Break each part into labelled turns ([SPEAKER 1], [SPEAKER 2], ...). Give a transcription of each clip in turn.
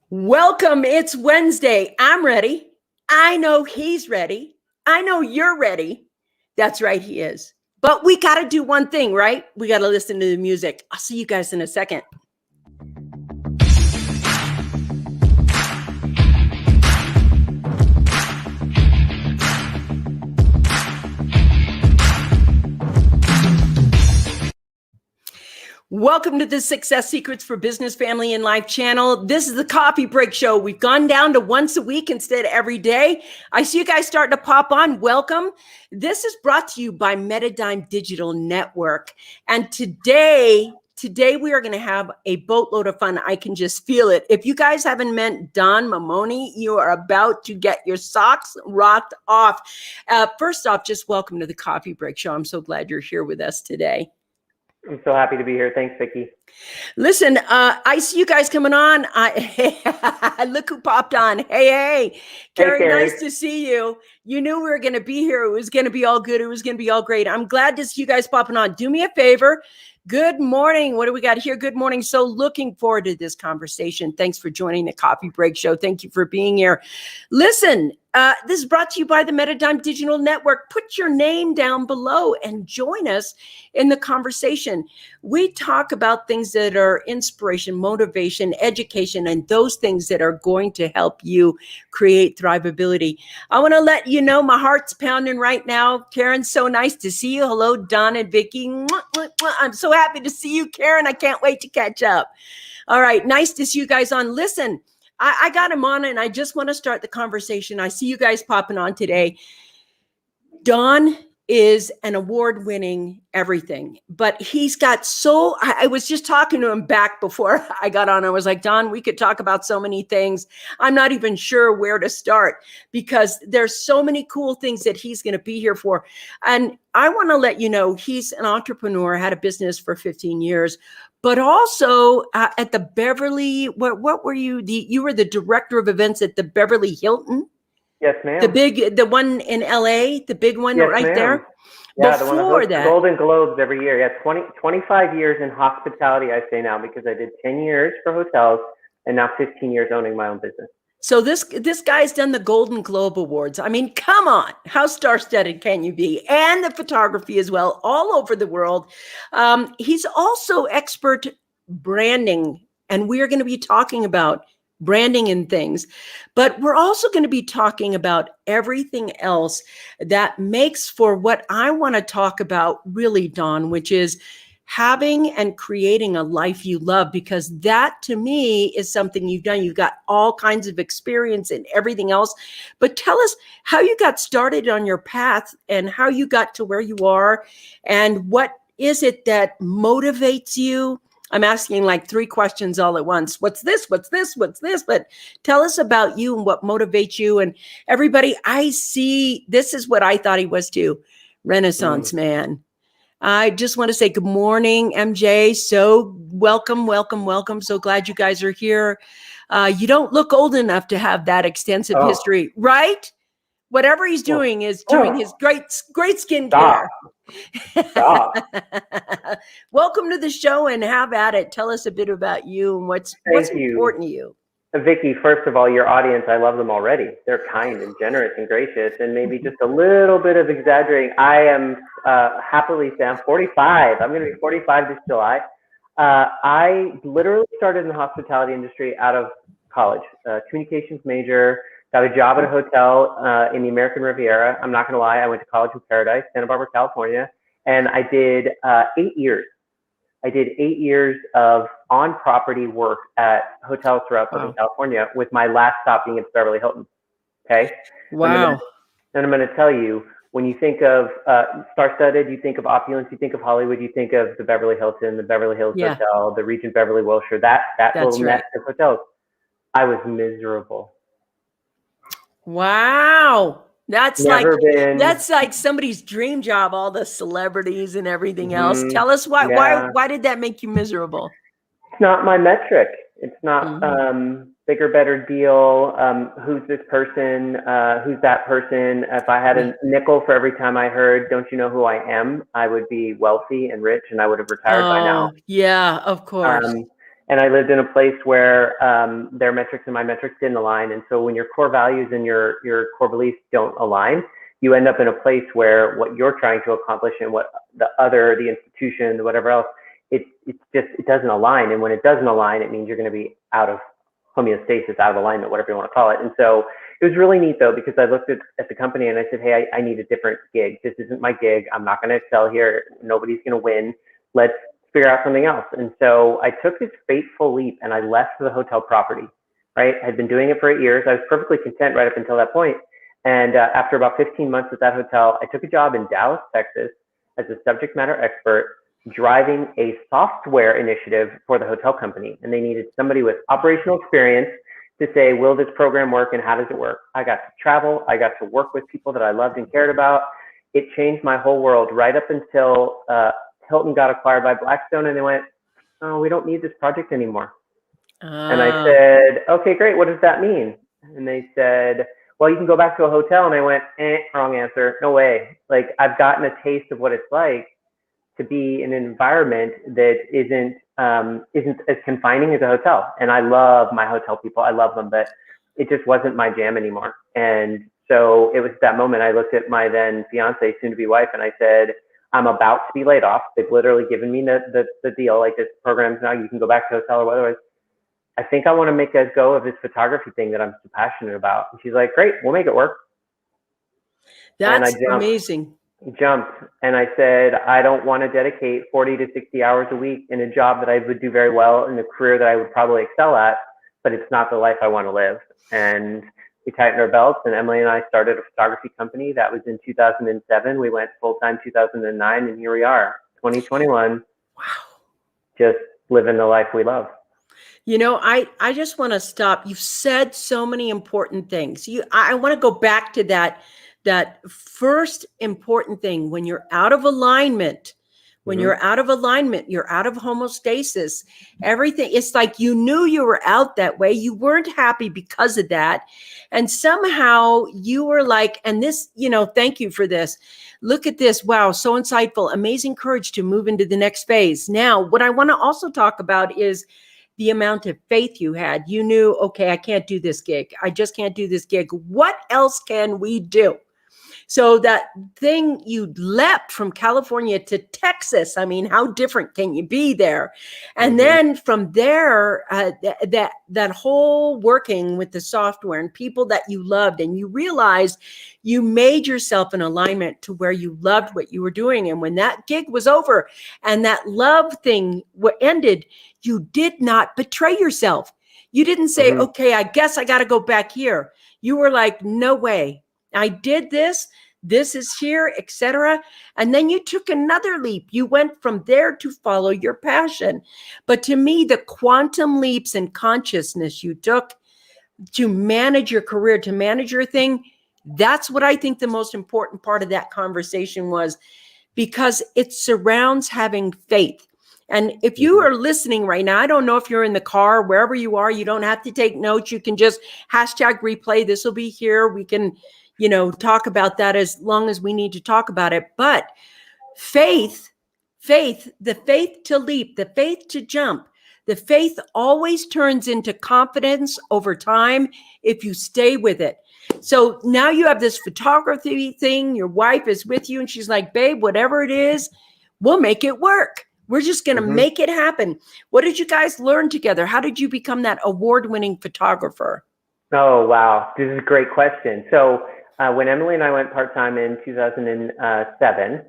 [SPEAKER 1] Welcome. It's Wednesday. I'm ready. I know he's ready. I know you're ready. That's right, he is. But we got to do one thing, right? We got to listen to the music. I'll see you guys in a second. Welcome to the Success Secrets for Business, Family, and Life channel. This is the Coffee Break Show. We've gone down to once a week instead of every day. I see you guys starting to pop on. Welcome. This is brought to you by Metadime Digital Network. And today we are going to have a boatload of fun. I can just feel it. If you guys haven't met Don Mamone, you are about to get your socks rocked off. First off, just welcome to the Coffee Break Show. I'm so glad you're here with us today.
[SPEAKER 2] I'm so happy to be here. Thanks, Vickie.
[SPEAKER 1] Listen, I see you guys coming on. Look who popped on. Hey, Carrie, nice to see you. You knew we were going to be here. It was going to be all good. It was going to be all great. I'm glad to see you guys popping on. Do me a favor. Good morning. What do we got here? Good morning. So looking forward to this conversation. Thanks for joining the Coffee Break Show. Thank you for being here. Listen, this is brought to you by the Metadime Digital Network. Put your name down below and join us in the conversation. We talk about things that are inspiration, motivation, education, and those things that are going to help you create thrivability. I want to let you know my heart's pounding right now. Karen, so nice to see you. Hello, Don and Vickie. I'm so happy to see you, Karen. I can't wait to catch up. All right, nice to see you guys on. Listen, I got him on and I just want to start the conversation. I see you guys popping on today. Don is an award-winning everything, but he's got I was just talking to him back before I got on. I was like, Don, we could talk about so many things. I'm not even sure where to start because there's so many cool things that he's going to be here for. And I want to let you know, he's an entrepreneur, had a business for 15 years, but also at the Beverly, what were you? You were the director of events at the Beverly Hilton?
[SPEAKER 2] Yes, ma'am.
[SPEAKER 1] The one in LA, the big one, yes, right ma'am. There.
[SPEAKER 2] Yeah, before the one that Golden Globes every year. Yeah, 25 years in hospitality, I say now, because I did 10 years for hotels and now 15 years owning my own business.
[SPEAKER 1] So this guy's done the Golden Globe Awards. I mean, come on, how star-studded can you be? And the photography as well, all over the world. He's also expert branding, and we're going to be talking about branding and things, but we're also going to be talking about everything else that makes for what I want to talk about really, Don, which is having and creating a life you love, because that to me is something you've done. You've got all kinds of experience and everything else, but tell us how you got started on your path and how you got to where you are and what is it that motivates you? I'm asking like 3 questions all at once. What's this? What's this? What's this? But tell us about you and what motivates you. And everybody, I see, this is what I thought he was too. Renaissance man. I just want to say good morning, MJ. So welcome. So glad you guys are here. You don't look old enough to have that extensive history, right? Whatever he's doing is doing his great skincare.
[SPEAKER 2] Stop.
[SPEAKER 1] Welcome to the show and have at it. Tell us a bit about you and what's important to you.
[SPEAKER 2] Vickie, first of all, your audience, I love them already. They're kind and generous and gracious, and maybe just a little bit of exaggerating. I am happily say I'm 45. I'm going to be 45 this July. I literally started in the hospitality industry out of college, communications major, got a job at a hotel in the American Riviera. I'm not going to lie. I went to college in Paradise, Santa Barbara, California, and I did 8 years. I did 8 years of on-property work at hotels throughout Southern California, with my last stop being at the Beverly Hilton. Okay.
[SPEAKER 1] Wow.
[SPEAKER 2] And I'm going to tell you, when you think of star-studded, you think of opulence, you think of Hollywood, you think of the Beverly Hilton, the Beverly Hills Hotel, the Regent Beverly Wilshire, that little nest of hotels. I was miserable.
[SPEAKER 1] Wow. That's like somebody's dream job, all the celebrities and everything else. Tell us why did that make you miserable?
[SPEAKER 2] It's not my metric. It's not bigger, better deal. Who's this person? Who's that person? If I had a nickel for every time I heard, don't you know who I am? I would be wealthy and rich and I would have retired by now.
[SPEAKER 1] Yeah, of course.
[SPEAKER 2] And I lived in a place where their metrics and my metrics didn't align. And so when your core values and your core beliefs don't align, you end up in a place where what you're trying to accomplish and what the institution, whatever else, it doesn't align. And when it doesn't align, it means you're going to be out of homeostasis, out of alignment, whatever you want to call it. And so it was really neat though, because I looked at the company and I said, hey, I need a different gig. This isn't my gig. I'm not going to excel here. Nobody's going to win. Let's figure out something else. And so I took this fateful leap and I left the hotel property, right? I had been doing it for 8 years. I was perfectly content right up until that point. And after about 15 months at that hotel, I took a job in Dallas, Texas as a subject matter expert, driving a software initiative for the hotel company. And they needed somebody with operational experience to say, will this program work and how does it work? I got to travel. I got to work with people that I loved and cared about. It changed my whole world right up until Hilton got acquired by Blackstone, and they went, oh, we don't need this project anymore. And I said, okay, great. What does that mean? And they said, well, you can go back to a hotel. And I went, wrong answer. No way. Like, I've gotten a taste of what it's like to be in an environment that isn't as confining as a hotel. And I love my hotel people. I love them, but it just wasn't my jam anymore. And so it was that moment I looked at my then fiance, soon to be wife, and I said, I'm about to be laid off. They've literally given me the deal, like, this program's now, you can go back to a hotel or otherwise. I think I want to make a go of this photography thing that I'm so passionate about. And she's like, great, we'll make it work.
[SPEAKER 1] That's amazing.
[SPEAKER 2] Jumped and I said, I don't want to dedicate 40 to 60 hours a week in a job that I would do very well, in a career that I would probably excel at, but it's not the life I want to live. And we tightened our belts, and Emily and I started a photography company. That was in 2007. We went full-time 2009, and here we are, 2021.
[SPEAKER 1] Wow.
[SPEAKER 2] Just living the life we love.
[SPEAKER 1] You know, I just want to stop. You've said so many important things. I want to go back to that first important thing. When you're out of alignment, you're out of alignment, you're out of homeostasis, everything, it's like you knew you were out that way. You weren't happy because of that. And somehow you were like, and this, thank you for this. Look at this. Wow. So insightful, amazing courage to move into the next phase. Now, what I want to also talk about is the amount of faith you had. You knew, okay, I can't do this gig. I just can't do this gig. What else can we do? So that thing, you leapt from California to Texas. I mean, how different can you be there? And then from there, that whole working with the software and people that you loved, and you realized you made yourself in alignment to where you loved what you were doing. And when that gig was over and that love thing ended, you did not betray yourself. You didn't say, okay, I guess I got to go back here. You were like, no way. I did this is here, etc. And then you took another leap. You went from there to follow your passion. But to me, the quantum leaps in consciousness you took to manage your career, to manage your thing, that's what I think the most important part of that conversation was, because it surrounds having faith. And if you are listening right now, I don't know if you're in the car, wherever you are, you don't have to take notes. You can just #replay. This will be here. We can, talk about that as long as we need to talk about it. But faith, the faith to leap, the faith to jump, the faith always turns into confidence over time if you stay with it. So now you have this photography thing. Your wife is with you and she's like, babe, whatever it is, we'll make it work. We're just going to make it happen. What did you guys learn together? How did you become that award-winning photographer?
[SPEAKER 2] Oh, wow. This is a great question. So when Emily and I went part-time in 2007,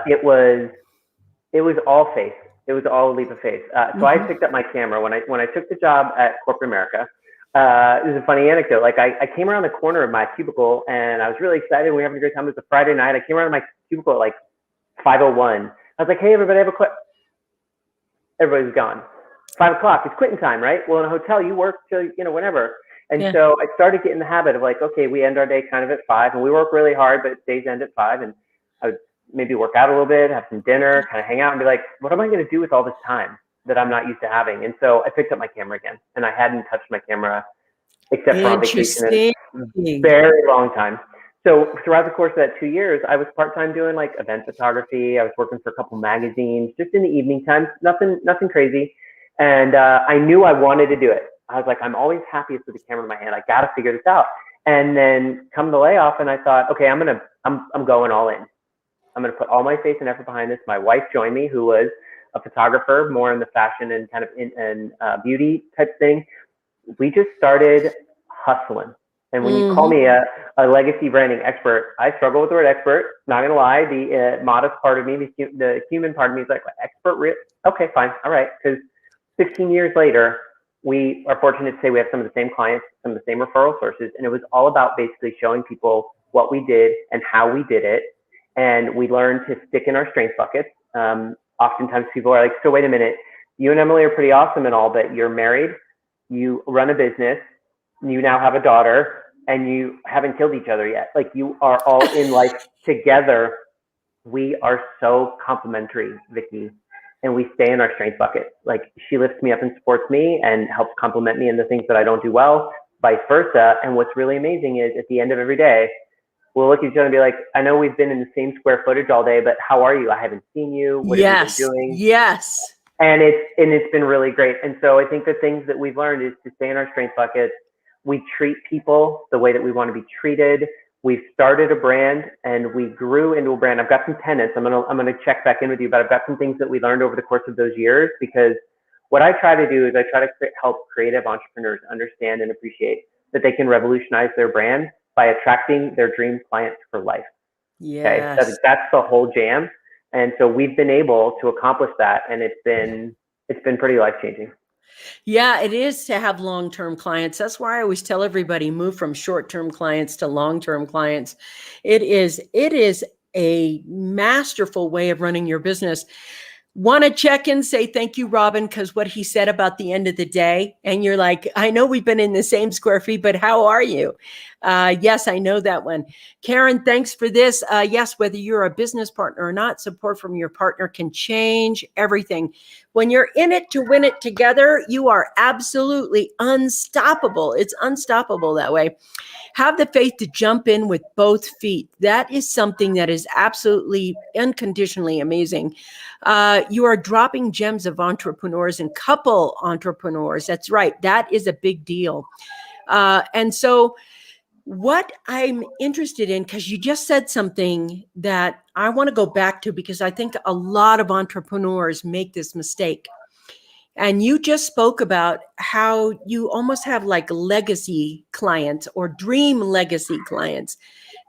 [SPEAKER 2] it was all faith. It was all a leap of faith. So I picked up my camera when I took the job at corporate America. It was a funny anecdote. Like I came around the corner of my cubicle and I was really excited. We were having a great time. It was a Friday night. I came around my cubicle at like 5:01. I was like, hey, everybody, everybody's gone. 5 o'clock, it's quitting time, right? Well, in a hotel, you work till, whenever. And so I started getting the habit of like, okay, we end our day kind of at 5 and we work really hard, but days end at 5. And I would maybe work out a little bit, have some dinner, kind of hang out and be like, what am I going to do with all this time that I'm not used to having? And so I picked up my camera again, and I hadn't touched my camera except for on vacation in a very long time. So throughout the course of that 2 years, I was part-time doing like event photography. I was working for a couple magazines just in the evening times, nothing crazy. And I knew I wanted to do it. I was like, I'm always happiest with the camera in my hand. I got to figure this out. And then come the layoff, and I thought, okay, I'm going all in. I'm going to put all my faith and effort behind this. My wife joined me, who was a photographer, more in the fashion and kind of beauty type thing. We just started hustling. And when you call me a legacy branding expert, I struggle with the word expert. Not going to lie, the modest part of me, the human part of me is like, expert? Okay, fine. All right. Because 16 years later, we are fortunate to say we have some of the same clients, some of the same referral sources. And it was all about basically showing people what we did and how we did it. And we learned to stick in our strength buckets. Oftentimes people are like, so wait a minute, you and Emily are pretty awesome and all, but you're married, you run a business, you now have a daughter, and you haven't killed each other yet. Like, you are all in life together. We are so complementary, Vickie, and we stay in our strength bucket. Like, she lifts me up and supports me and helps complement me in the things that I don't do well, vice versa. And what's really amazing is at the end of every day, we'll look at each other and be like, I know we've been in the same square footage all day, but how are you? I haven't seen you. What have you been doing?
[SPEAKER 1] Yes.
[SPEAKER 2] And it's been really great. And so I think the things that we've learned is to stay in our strength buckets. We treat people the way that we want to be treated. We've started a brand and we grew into a brand. I've got some tenets. I'm gonna check back in with you, but I've got some things that we learned over the course of those years, because what I try to do is I try to help creative entrepreneurs understand and appreciate that they can revolutionize their brand by attracting their dream clients for life.
[SPEAKER 1] Yes.
[SPEAKER 2] Okay, that's the whole jam. And so we've been able to accomplish that, and it's been pretty life-changing.
[SPEAKER 1] Yeah, it is to have long-term clients. That's why I always tell everybody, move from short-term clients to long-term clients. It is a masterful way of running your business. Want to check in, say thank you, Robin, because what he said about the end of the day, and you're like, I know we've been in the same square feet, but how are you? Yes, I know that one. Karen, thanks for this. Yes, whether you're a business partner or not, support from your partner can change everything. When you're in it to win it together, you are absolutely unstoppable. It's unstoppable that way. Have the faith to jump in with both feet. That is something that is absolutely unconditionally amazing. You are dropping gems of entrepreneurs and couple entrepreneurs. That's right. That is a big deal. And so what I'm interested in, because you just said something that I want to go back to, because I think a lot of entrepreneurs make this mistake. And you just spoke about how you almost have like legacy clients or dream legacy clients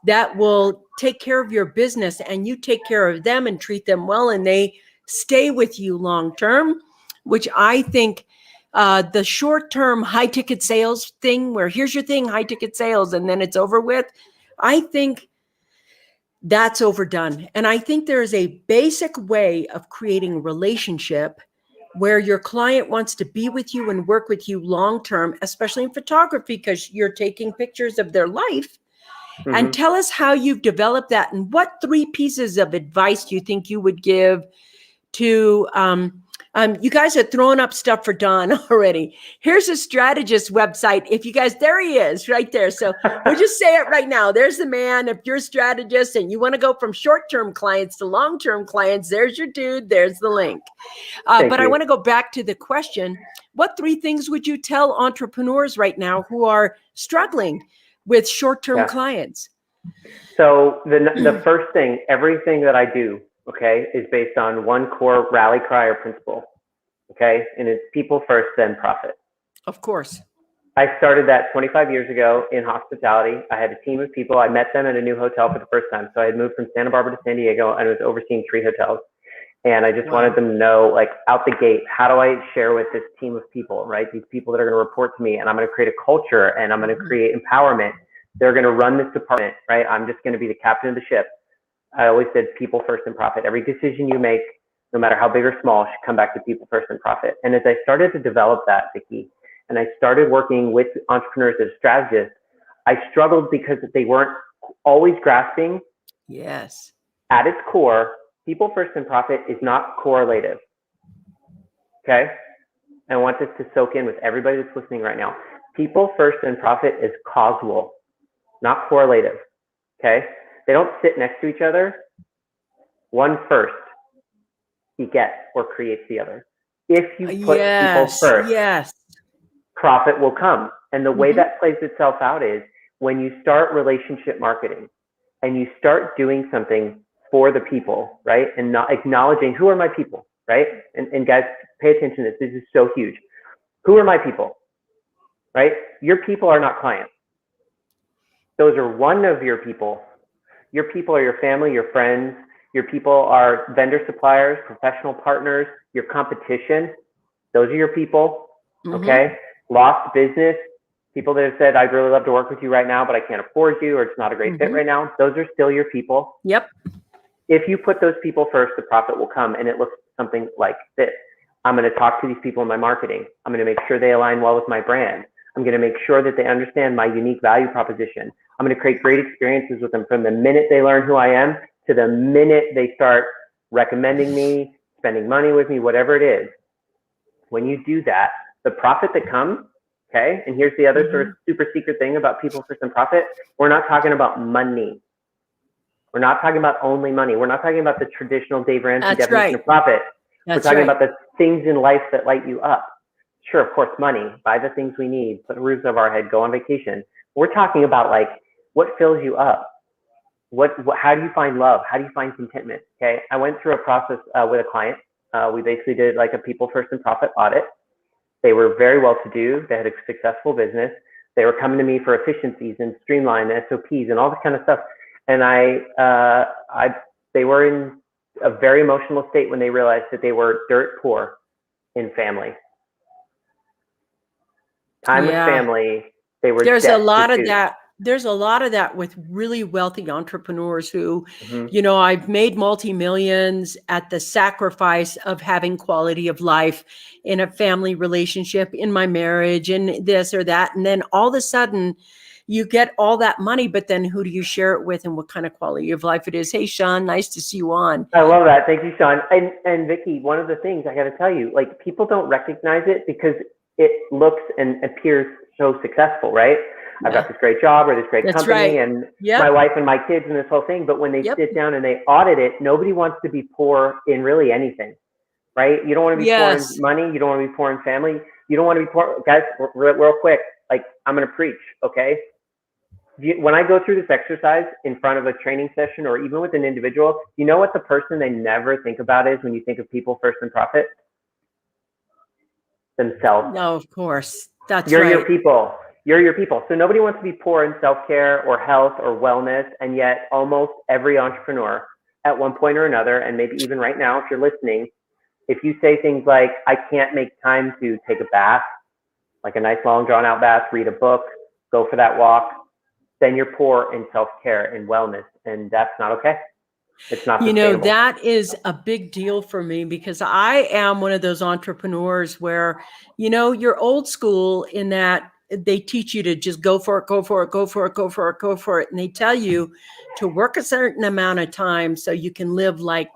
[SPEAKER 1] that will take care of your business, and you take care of them and treat them well, and they stay with you long term, which I think the short term high ticket sales thing, where here's your thing, high ticket sales, and then it's over with, I think that's overdone. And I think there is a basic way of creating a relationship where your client wants to be with you and work with you long-term, especially in photography, because you're taking pictures of their life. Mm-hmm. And tell us how you've developed that, and what 3 pieces of advice do you think you would give to, you guys are throwing up stuff for Don already. Here's a strategist website. If you guys, there he is right there. So we'll just say it right now. There's the man. If you're a strategist and you want to go from short-term clients to long-term clients, there's your dude. There's the link. But I want to go back to the question. What 3 things would you tell entrepreneurs right now who are struggling with short-term clients?
[SPEAKER 2] So the first thing, everything that I do, okay, is based on one core rally cry or principle, okay? And it's people first, then profit.
[SPEAKER 1] Of course.
[SPEAKER 2] I started that 25 years ago in hospitality. I had a team of people. I met them at a new hotel for the first time. So I had moved from Santa Barbara to San Diego, and I was overseeing 3 hotels. And I just wanted them to know, like, out the gate, how do I share with this team of people, right? These people that are going to report to me, and I'm going to create a culture, and I'm going to create empowerment. They're going to run this department, right? I'm just going to be the captain of the ship. I always said people first and profit. Every decision you make, no matter how big or small, should come back to people first and profit. And as I started to develop that, Vickie, and I started working with entrepreneurs as strategists, I struggled because they weren't always grasping.
[SPEAKER 1] Yes.
[SPEAKER 2] At its core, people first and profit is not correlative. Okay? I want this to soak in with everybody that's listening right now. People first and profit is causal, not correlative. Okay? They don't sit next to each other. One first begets or creates the other. If you put people first,
[SPEAKER 1] yes,
[SPEAKER 2] profit will come. And the way that plays itself out is when you start relationship marketing and you start doing something for the people, right? And not acknowledging who are my people, right? And guys, pay attention to this. This is so huge. Who are my people, right? Your people are not clients. Those are one of your people. Your people are your family, your friends. Your people are vendor suppliers, professional partners, your competition. Those are your people, okay? Lost business, people that have said, I'd really love to work with you right now, but I can't afford you, or it's not a great fit right now. Those are still your people.
[SPEAKER 1] Yep.
[SPEAKER 2] If you put those people first, the profit will come, and it looks something like this. I'm going to talk to these people in my marketing. I'm going to make sure they align well with my brand. I'm going to make sure that they understand my unique value proposition. I'm going to create great experiences with them from the minute they learn who I am to the minute they start recommending me, spending money with me, whatever it is. When you do that, the profit that comes, okay, and here's the other sort of super secret thing about people first and profit, we're not talking about money. We're not talking about only money. We're not talking about the traditional Dave Ramsey definition of profit. We're talking about the things in life that light you up. Sure, of course, money, buy the things we need, put a roof over our head, go on vacation. We're talking about like what fills you up. How do you find love? How do you find contentment? Okay, I went through a process with a client. We basically did like a people first and profit audit. They were very well to do. They had a successful business. They were coming to me for efficiencies and streamline SOPs and all this kind of stuff. And they were in a very emotional state when they realized that they were dirt poor in family. Time with family, they were
[SPEAKER 1] There's a lot of
[SPEAKER 2] destitute.
[SPEAKER 1] that. There's a lot of that with really wealthy entrepreneurs who, you know, I've made multi-millions at the sacrifice of having quality of life in a family relationship, in my marriage, and this or that. And then all of a sudden you get all that money, but then who do you share it with and what kind of quality of life it is? Hey, Sean, nice to see you on.
[SPEAKER 2] I love that. Thank you, Sean. And Vickie, one of the things I got to tell you, like people don't recognize it because it looks and appears so successful, right? I've got this great job or this great company and my wife and my kids and this whole thing. But when they sit down and they audit it, nobody wants to be poor in really anything, right? You don't want to be poor in money. You don't want to be poor in family. You don't want to be poor. Guys, real quick, like I'm going to preach, okay? When I go through this exercise in front of a training session or even with an individual, you know what the person they never think about is when you think of people first and profit? Themselves.
[SPEAKER 1] No, of course. That's
[SPEAKER 2] You're your people. You're your people. So nobody wants to be poor in self-care or health or wellness. And yet almost every entrepreneur at one point or another, and maybe even right now, if you're listening, if you say things like, I can't make time to take a bath, like a nice long drawn out bath, read a book, go for that walk, then you're poor in self-care and wellness. And that's not okay. It's not sustainable.
[SPEAKER 1] You know, that is a big deal for me because I am one of those entrepreneurs where, you know, you're old school in that they teach you to just go for it, go for it, go for it, go for it, go for it. And they tell you to work a certain amount of time so you can live like,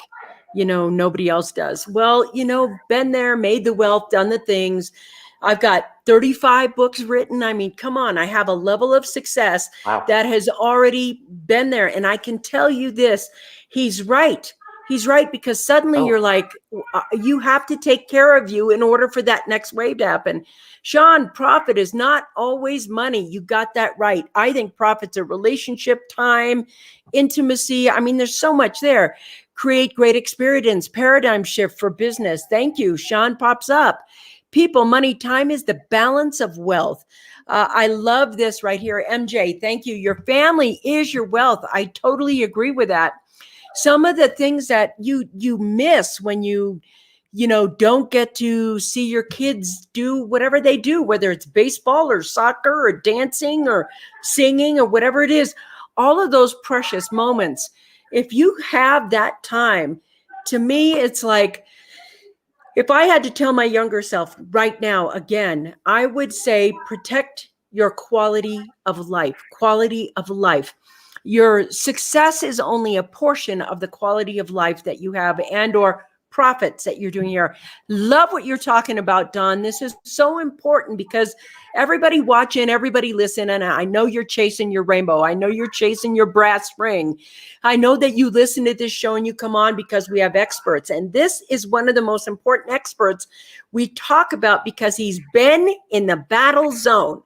[SPEAKER 1] you know, nobody else does. Well, you know, been there, made the wealth, done the things. I've got 35 books written. I mean, come on, I have a level of success that has already been there. And I can tell you this, he's right. He's right, because suddenly you're like, you have to take care of you in order for that next wave to happen. Sean, profit is not always money. You got that right. I think profit's a relationship, time, intimacy. I mean, there's so much there. Create great experience, paradigm shift for business. Thank you. Sean pops up. People, money, time is the balance of wealth. I love this right here. MJ, thank you. Your family is your wealth. I totally agree with that. Some of the things that you miss when you know, don't get to see your kids do whatever they do, whether it's baseball or soccer or dancing or singing or whatever it is, all of those precious moments. If you have that time, to me, it's like, if I had to tell my younger self right now, again, I would say protect your quality of life, quality of life. Your success is only a portion of the quality of life that you have and or profits that you're doing here. Love what you're talking about, Don. This is so important because everybody watching, everybody listen, and I know you're chasing your rainbow. I know you're chasing your brass ring. I know that you listen to this show and you come on because we have experts. And this is one of the most important experts we talk about because he's been in the battle zone.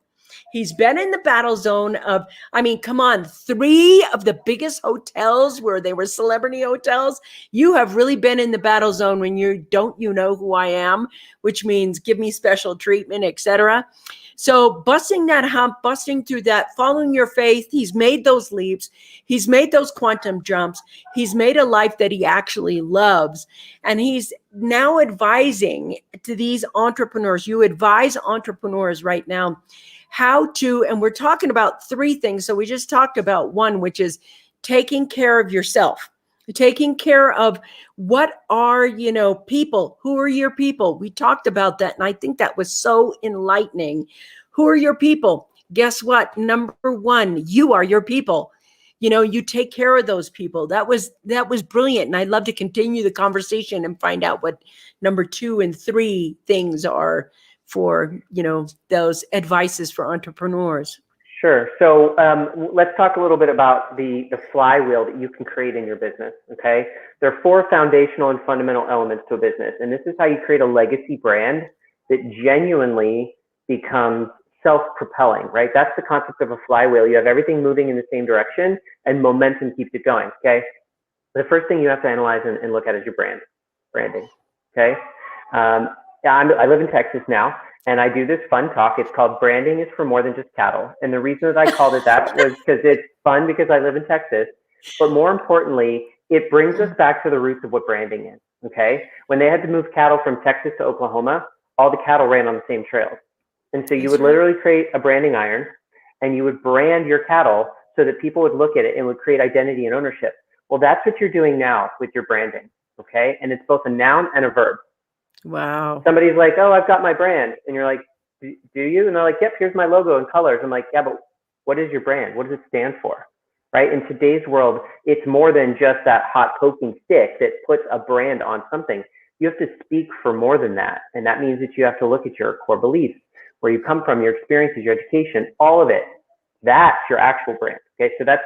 [SPEAKER 1] He's been in the battle zone of, I mean, come on, 3 of the biggest hotels where they were celebrity hotels. You have really been in the battle zone when you know who I am, which means give me special treatment, etc. So busting that hump, busting through that, following your faith, he's made those leaps. He's made those quantum jumps. He's made a life that he actually loves. And he's now advising to these entrepreneurs. You advise entrepreneurs right now how to, and we're talking about 3 things. So we just talked about 1, which is taking care of yourself, taking care of what are, people, who are your people? We talked about that. And I think that was so enlightening. Who are your people? Guess what? Number 1, you are your people. You take care of those people. That was brilliant. And I'd love to continue the conversation and find out what number 2 and 3 things are for, those advices for entrepreneurs.
[SPEAKER 2] Sure. So let's talk a little bit about the flywheel that you can create in your business. Okay. There are 4 foundational and fundamental elements to a business. And this is how you create a legacy brand that genuinely becomes self-propelling, right? That's the concept of a flywheel. You have everything moving in the same direction and momentum keeps it going. Okay. The first thing you have to analyze and look at is your branding. Okay. I live in Texas now, and I do this fun talk. It's called Branding is for More Than Just Cattle. And the reason that I called it that was because it's fun because I live in Texas. But more importantly, it brings us back to the roots of what branding is. Okay. When they had to move cattle from Texas to Oklahoma, all the cattle ran on the same trails. And so you would literally create a branding iron and you would brand your cattle so that people would look at it and would create identity and ownership. Well, that's what you're doing now with your branding. Okay. And it's both a noun and a verb.
[SPEAKER 1] Wow.
[SPEAKER 2] Somebody's like, oh, I've got my brand. And you're like, do you? And they're like, yep, here's my logo and colors. I'm like, yeah, but what is your brand? What does it stand for? Right? In today's world, it's more than just that hot poking stick that puts a brand on something. You have to speak for more than that. And that means that you have to look at your core beliefs, where you come from, your experiences, your education, all of it. That's your actual brand. Okay. So that's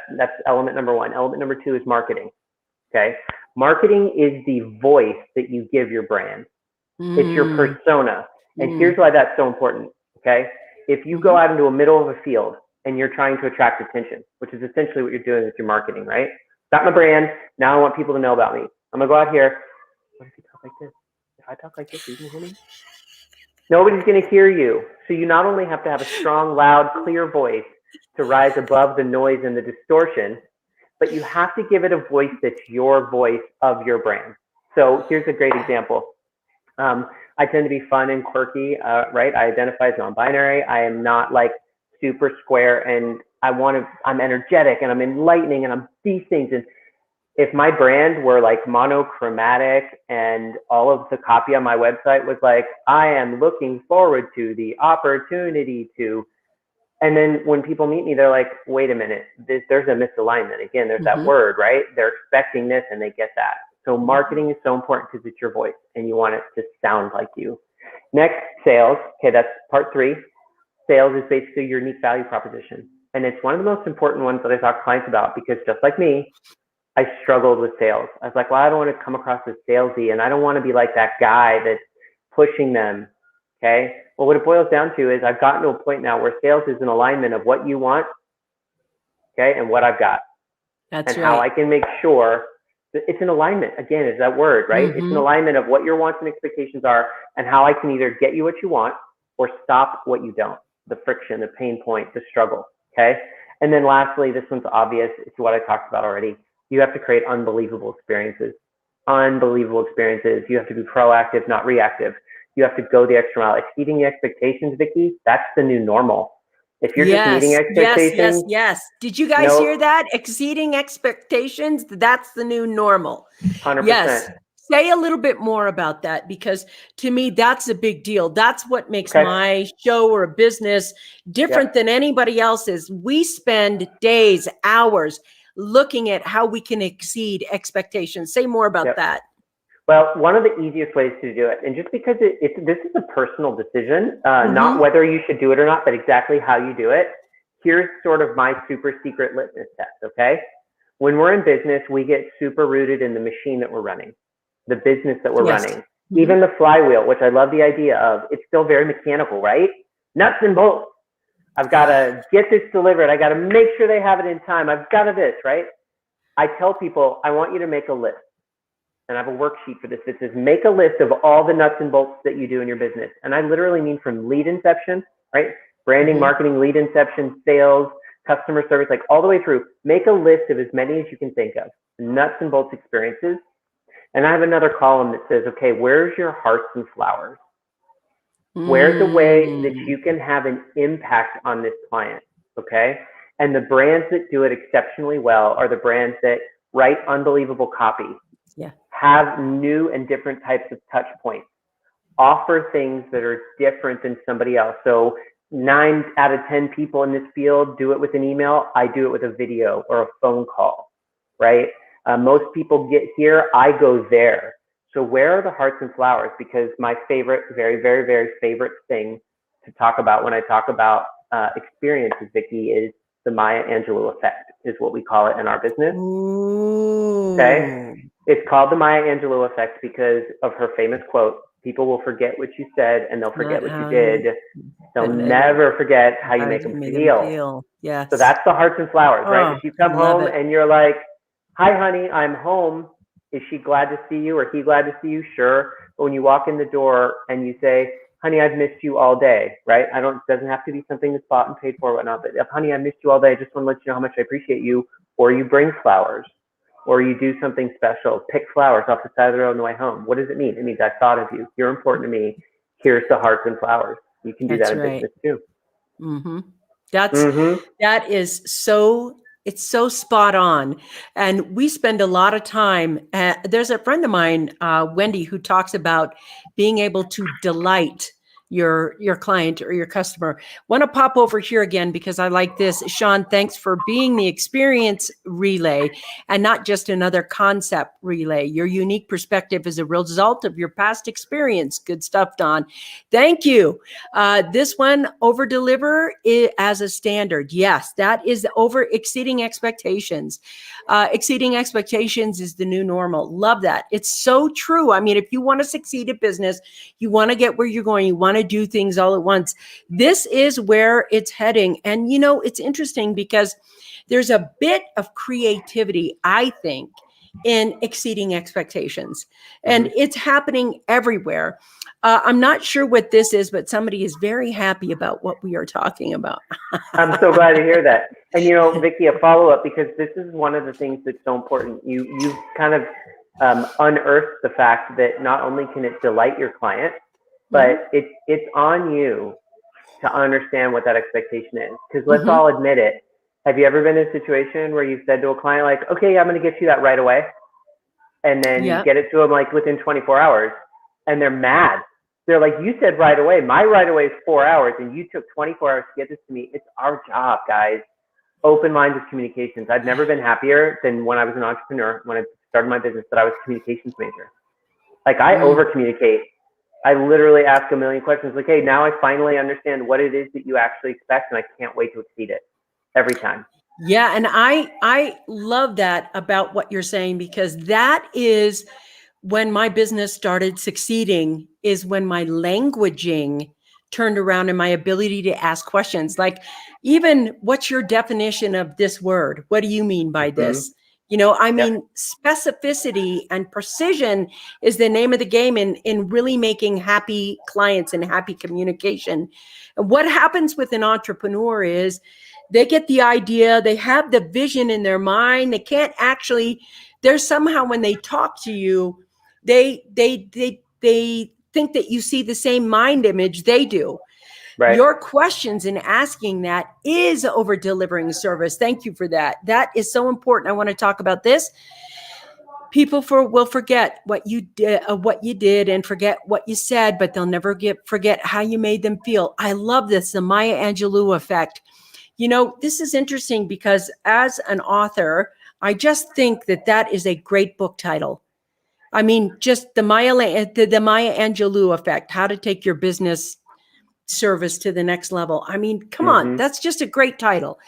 [SPEAKER 2] element number 1. Element number 2 is marketing. Okay. Marketing is the voice that you give your brand. It's your persona. And here's why that's so important. Okay. If you go out into the middle of a field and you're trying to attract attention, which is essentially what you're doing with your marketing, right? Got my brand. Now I want people to know about me. I'm going to go out here. What if you talk like this? If I talk like this, you can hear me? Nobody's going to hear you. So you not only have to have a strong, loud, clear voice to rise above the noise and the distortion, but you have to give it a voice that's your voice of your brand. So here's a great example. I tend to be fun and quirky, right? I identify as non-binary. I am not like super square, and I'm energetic and I'm enlightening and I'm these things. And if my brand were like monochromatic and all of the copy on my website was like, I am looking forward to the opportunity to, and then when people meet me, they're like, wait a minute, there's a misalignment. Again, there's that word, right? They're expecting this and they get that. So marketing is so important because it's your voice and you want it to sound like you. Next, sales. Okay, that's part 3. Sales is basically your unique value proposition. And it's one of the most important ones that I talk to clients about because just like me, I struggled with sales. I was like, well, I don't want to come across as salesy and I don't want to be like that guy that's pushing them. Okay. Well, what it boils down to is I've gotten to a point now where sales is an alignment of what you want. Okay. And what I've got.
[SPEAKER 1] That's
[SPEAKER 2] and
[SPEAKER 1] right.
[SPEAKER 2] How I can make sure it's an alignment. Again, is that word, right? It's an alignment of what your wants and expectations are and how I can either get you what you want or stop what you don't, the friction, the pain point, the struggle. Okay. And then lastly, this one's obvious. It's what I talked about already. You have to create unbelievable experiences. Unbelievable experiences. You have to be proactive, not reactive. You have to go the extra mile. Exceeding the expectations, Vickie, that's the new normal. If you're just meeting expectations.
[SPEAKER 1] Yes. Did you guys hear that? Exceeding expectations, that's the new normal.
[SPEAKER 2] 100%.
[SPEAKER 1] Yes. Say a little bit more about that, because to me, that's a big deal. That's what makes my show or business different than anybody else's. We spend days, hours looking at how we can exceed expectations. Say more about that.
[SPEAKER 2] Well, one of the easiest ways to do it, and just because this is a personal decision, not whether you should do it or not, but exactly how you do it. Here's sort of my super secret litmus test, okay? When we're in business, we get super rooted in the machine that we're running, the business that we're running. Even the flywheel, which I love the idea of, it's still very mechanical, right? Nuts and bolts. I've got to get this delivered. I got to make sure they have it in time. I've got to this, right? I tell people, I want you to make a list. And I have a worksheet for this that says, make a list of all the nuts and bolts that you do in your business. And I literally mean from lead inception, right? Branding, marketing, lead inception, sales, customer service, like all the way through. Make a list of as many as you can think of, nuts and bolts experiences. And I have another column that says, okay, where's your hearts and flowers? Where's a way that you can have an impact on this client, okay? And the brands that do it exceptionally well are the brands that write unbelievable copy, have new and different types of touch points, offer things that are different than somebody else. So 9 out of 10 people in this field do it with an email. I do it with a video or a phone call, right? Most people get here, I go there. So where are the hearts and flowers? Because my favorite, very, very, very favorite thing to talk about when I talk about experiences, Vickie, is the Maya Angelou effect, is what we call it in our business. Okay? It's called the Maya Angelou effect because of her famous quote, people will forget what you said and they'll forget what you did. They'll never forget how you make them feel.
[SPEAKER 1] Yes.
[SPEAKER 2] So that's the hearts and flowers, right? If you come home and you're like, hi, honey, I'm home. Is she glad to see you or he glad to see you? Sure. But when you walk in the door and you say, honey, I've missed you all day, right? It doesn't have to be something that's bought and paid for or whatnot, but if, honey, I missed you all day, I just want to let you know how much I appreciate you. Or you bring flowers, or you do something special, pick flowers off the side of the road on the way home. What does it mean? It means I thought of you. You're important to me. Here's the hearts and flowers. You can do that in business too.
[SPEAKER 1] That is so, it's so spot on. And we spend a lot of time, there's a friend of mine, Wendy, who talks about being able to delight your client or your customer. Want to pop over here again because I like this. Sean, thanks for being the experience relay and not just another concept relay. Your unique perspective is a result of your past experience. Good stuff, Don. Thank you. This one, over deliver as a standard. Yes, that is over exceeding expectations. Exceeding expectations is the new normal. Love that. It's so true. I mean, if you want to succeed at business, you want to get where you're going, you want to do things all at once. This is where it's heading. And, you know, it's interesting because there's a bit of creativity, I think, in exceeding expectations. And it's happening everywhere. I'm not sure what this is, but somebody is very happy about what we are talking about.
[SPEAKER 2] I'm so glad to hear that. And, you know, Vickie, a follow-up, because this is one of the things that's so important. You kind of unearthed the fact that not only can it delight your client, but it's on you to understand what that expectation is. Because let's all admit it. Have you ever been in a situation where you've said to a client, like, okay, I'm going to get you that right away. And then you get it to them like within 24 hours and they're mad. They're like, you said right away. My right away is 4 hours and you took 24 hours to get this to me. It's our job, guys. Open lines of communications. I've never been happier than when I was an entrepreneur, when I started my business, that I was a communications major. Like I over communicate. I literally ask a million questions like, hey, now I finally understand what it is that you actually expect and I can't wait to exceed it every time.
[SPEAKER 1] Yeah. And I love that about what you're saying, because that is when my business started succeeding, is when my languaging turned around and my ability to ask questions. Like, even what's your definition of this word? What do you mean by this? You know, I mean, specificity and precision is the name of the game in really making happy clients and happy communication. And what happens with an entrepreneur is they get the idea, they have the vision in their mind. They can't actually, there's somehow when they talk to you, they think that you see the same mind image they do. Right. Your questions in asking that is over delivering service. Thank you for that. That is so important. I want to talk about this. People will forget what you did and forget what you said, but they'll never forget how you made them feel. I love this, the Maya Angelou effect. You know, this is interesting because as an author, I just think that is a great book title. I mean, just the Maya Angelou effect, how to take your business service to the next level. I mean, come on, that's just a great title,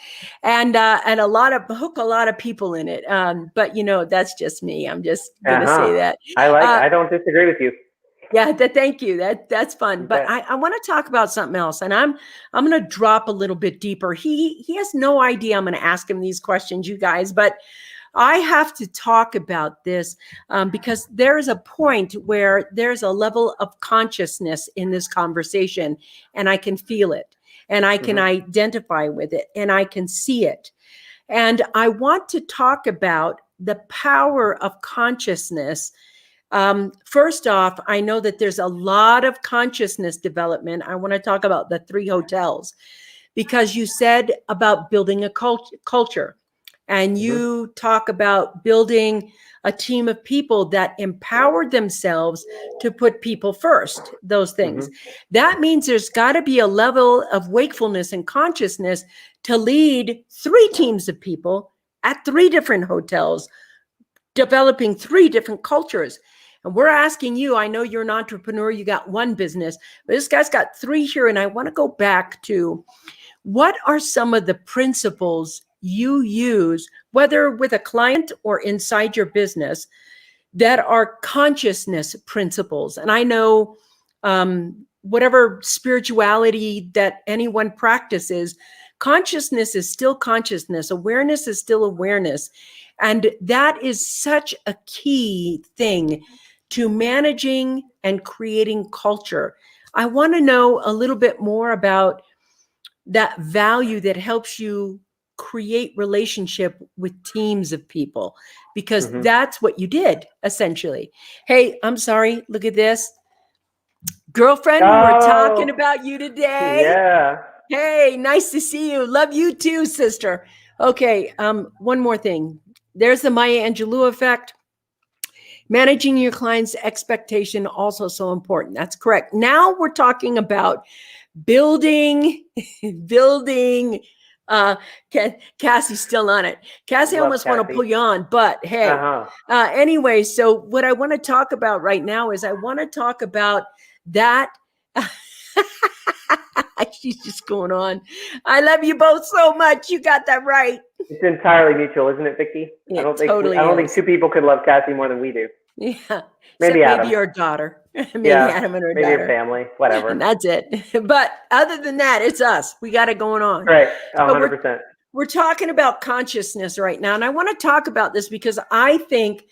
[SPEAKER 1] and a lot of people in it. But that's just me. I'm just gonna say that.
[SPEAKER 2] I don't disagree with you.
[SPEAKER 1] Yeah, thank you. That's fun. But I want to talk about something else, and I'm going to drop a little bit deeper. He has no idea I'm going to ask him these questions, you guys, but I have to talk about this because there is a point where there's a level of consciousness in this conversation, and I can feel it, and I can identify with it, and I can see it. And I want to talk about the power of consciousness. First off, I know that there's a lot of consciousness development. I want to talk about the 3 hotels because you said about building a culture, and you talk about building a team of people that empower themselves to put people first, those things. That means there's got to be a level of wakefulness and consciousness to lead 3 teams of people at 3 different hotels, developing 3 different cultures. And we're asking you, I know you're an entrepreneur, you got 1 business, but this guy's got 3 here. And I want to go back to what are some of the principles you use, whether with a client or inside your business, that are consciousness principles. And I know whatever spirituality that anyone practices, consciousness is still consciousness. Awareness is still awareness. And that is such a key thing to managing and creating culture. I want to know a little bit more about that value that helps you create relationship with teams of people, because that's what you did essentially. Hey, I'm sorry. Look at this. Girlfriend, we were talking about you today.
[SPEAKER 2] Yeah.
[SPEAKER 1] Hey, nice to see you. Love you too, sister. Okay. One more thing. There's the Maya Angelou effect. Managing your client's expectation, also so important. That's correct. Now we're talking about building. Cassie's still on it. Cassie, I almost want to pull you on, but hey. Anyway, so what I want to talk about right now is I want to talk about that. She's just going on. I love you both so much. You got that right.
[SPEAKER 2] It's entirely mutual, isn't it, Vickie? I don't think 2 people could love Cassie more than we do.
[SPEAKER 1] Yeah.
[SPEAKER 2] Maybe Adam.
[SPEAKER 1] Maybe your daughter. Maybe Adam and her daughter.
[SPEAKER 2] Maybe your family, whatever.
[SPEAKER 1] And that's it. But other than that, it's us. We got it going on.
[SPEAKER 2] Right. 100%.
[SPEAKER 1] We're talking about consciousness right now. And I want to talk about this because I think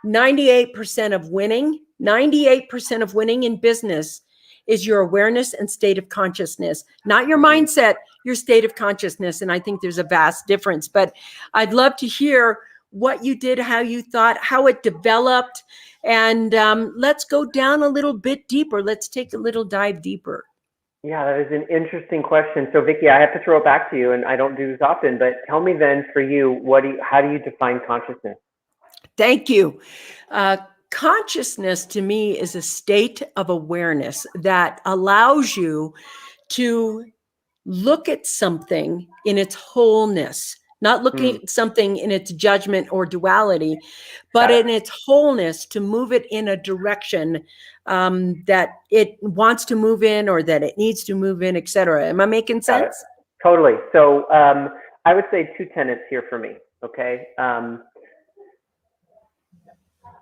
[SPEAKER 1] 98% of winning in business is your awareness and state of consciousness, not your mindset, your state of consciousness. And I think there's a vast difference, but I'd love to hear what you did, how you thought, how it developed. And let's go down a little bit deeper. Let's take a little dive deeper.
[SPEAKER 2] Yeah, that is an interesting question. So Vickie, I have to throw it back to you, and I don't do this often, but tell me then for you, how do you define consciousness?
[SPEAKER 1] Thank you. Consciousness to me is a state of awareness that allows you to look at something in its wholeness, not looking at something in its judgment or duality, but in its wholeness, to move it in a direction that it wants to move in or that it needs to move in, etc. Am I making sense?
[SPEAKER 2] Totally. So I would say 2 tenets here for me. Okay.